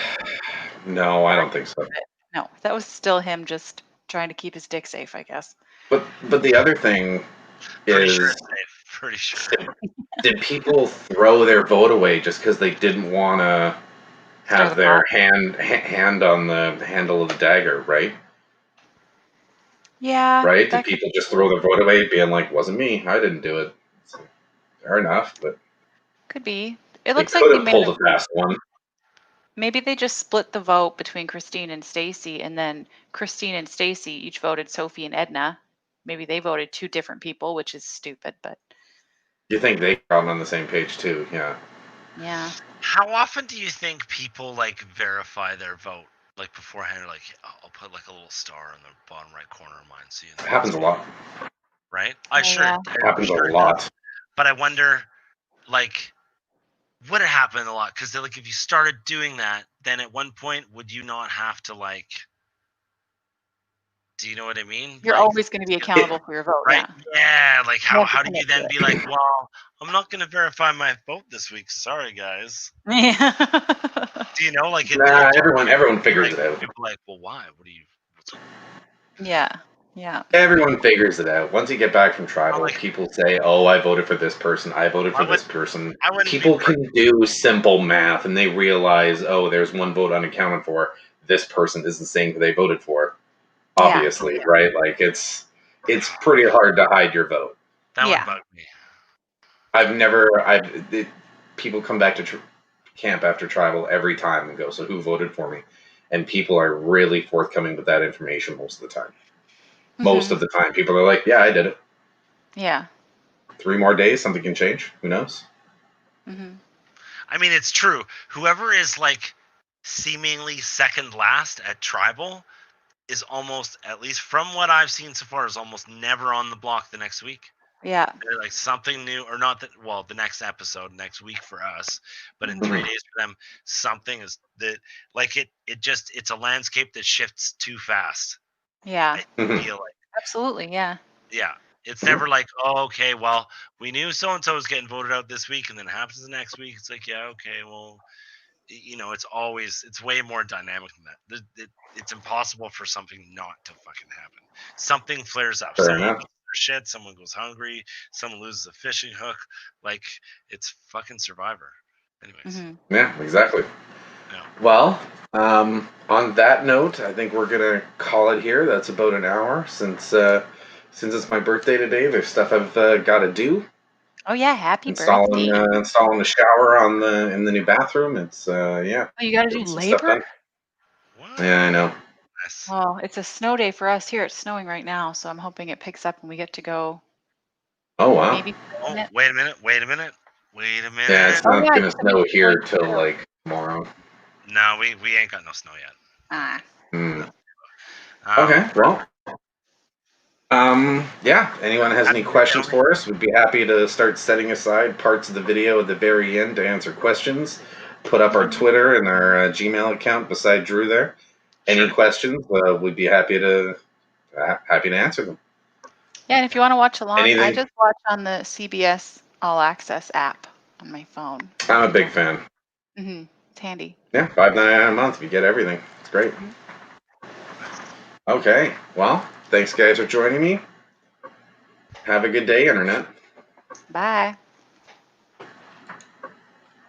No, I don't think so.
No. That was still him just trying to keep his dick safe, I guess.
But the other thing
Pretty
is,
sure it's safe. Pretty sure.
did people throw their vote away just because they didn't want to have their hand on the handle of the dagger, right?
Yeah.
Right? Did people just throw their vote away, being like, "Wasn't me. I didn't do it." So, fair enough, but
Could be. It
they
looks like
could
they
have
made
pulled a fast one.
maybe they just split the vote between Christine and Stacy, and then Christine and Stacy each voted Sophie and Edna. Maybe they voted 2 different people, which is stupid, but
You think they got on the same page too? Yeah.
yeah.
How often do you think people like verify their vote like beforehand? Like, I'll put like a little star in the bottom right corner of mine, so you know.
It happens a lot.
right?
Yeah.
It happens
sure
a
it
lot.
does. But I wonder, like, would it happen a lot? Because like, if you started doing that, then at one point, would you not have to like? Do you know what I mean?
You're
Like,
always going to be accountable for your vote.
right?
Yeah.
Yeah. Like,
You have to
how do
commit
you
to
then
it.
be like, well, I'm not going to verify my vote this week. Sorry, guys.
Yeah.
Do you know? Like,
Nah, everyone figures
like,
it out.
people are like, well, why? What do you? What's
Yeah. Yeah.
Everyone figures it out. Once you get back from tribal,
like-
people say, "Oh, I voted for this person. I voted for
I
this person."
I wouldn't be
People can do simple math, and they realize, "Oh, there's one vote unaccounted for. This person isn't saying who they voted for."
Yeah.
Obviously, right? Like it's pretty hard to hide your vote.
That
Yeah.
would bug me.
People come back to camp after tribal every time and go, "So who voted for me?" And people are really forthcoming with that information most of the time. Most of the time, people are like, "Yeah, I did it."
Yeah.
3 more days, something can change. Who knows?
Mm-hmm.
I mean, it's true. Whoever is like seemingly second last at tribal is almost, at least from what I've seen so far, is almost never on the block the next week.
Yeah.
They're like something new, or not that. Well, the next episode next week for us, but in 3 days for them, something is that like it's a landscape that shifts too fast.
Yeah.
I feel like.
Absolutely. Yeah.
Yeah. It's never like, oh, okay, well, we knew so and so was getting voted out this week, and then it happens the next week. It's like, yeah, okay, well, it's way more dynamic than that. It's impossible for something not to fucking happen. Something flares up.
Fair
Someone
enough.
loses their shit. Someone goes hungry. Someone loses a fishing hook. Like, it's fucking Survivor. Anyways.
Mm-hmm.
Yeah, exactly.
Yeah.
Well, on that note, I think we're gonna call it here. That's about an hour since it's my birthday today. There's stuff I've got to do.
Oh yeah. Happy
Installing
birthday.
installing the shower in the new bathroom. It's yeah.
Oh, you got to do
getting some stuff
labor?
done.
What?
Yeah, I know.
Yes.
Well, it's a snow day for us here. It's snowing right now, so I'm hoping it picks up and we get to go.
Oh wow.
Maybe.
Oh, wait a minute.
Yeah, it's not
yeah,
gonna
it's gonna
snow
be
here
snowing
till
too.
like tomorrow.
No, we ain't got no snow yet.
Ah.
Hmm.
Um,
Okay, well, yeah. Anyone has any questions for us? We'd be happy to start setting aside parts of the video at the very end to answer questions. Put up our Twitter and our Gmail account beside Drew there. Any
Sure.
questions? We'd be happy to answer them.
Yeah, and if you want to watch along, I
Anything?
just watch on the CBS All Access app on my phone.
I'm a big fan.
Mm-hmm. It's handy.
Yeah, $5.99 a month. You get everything. It's great. Okay, well, thanks guys for joining me. Have a good day, Internet.
Bye.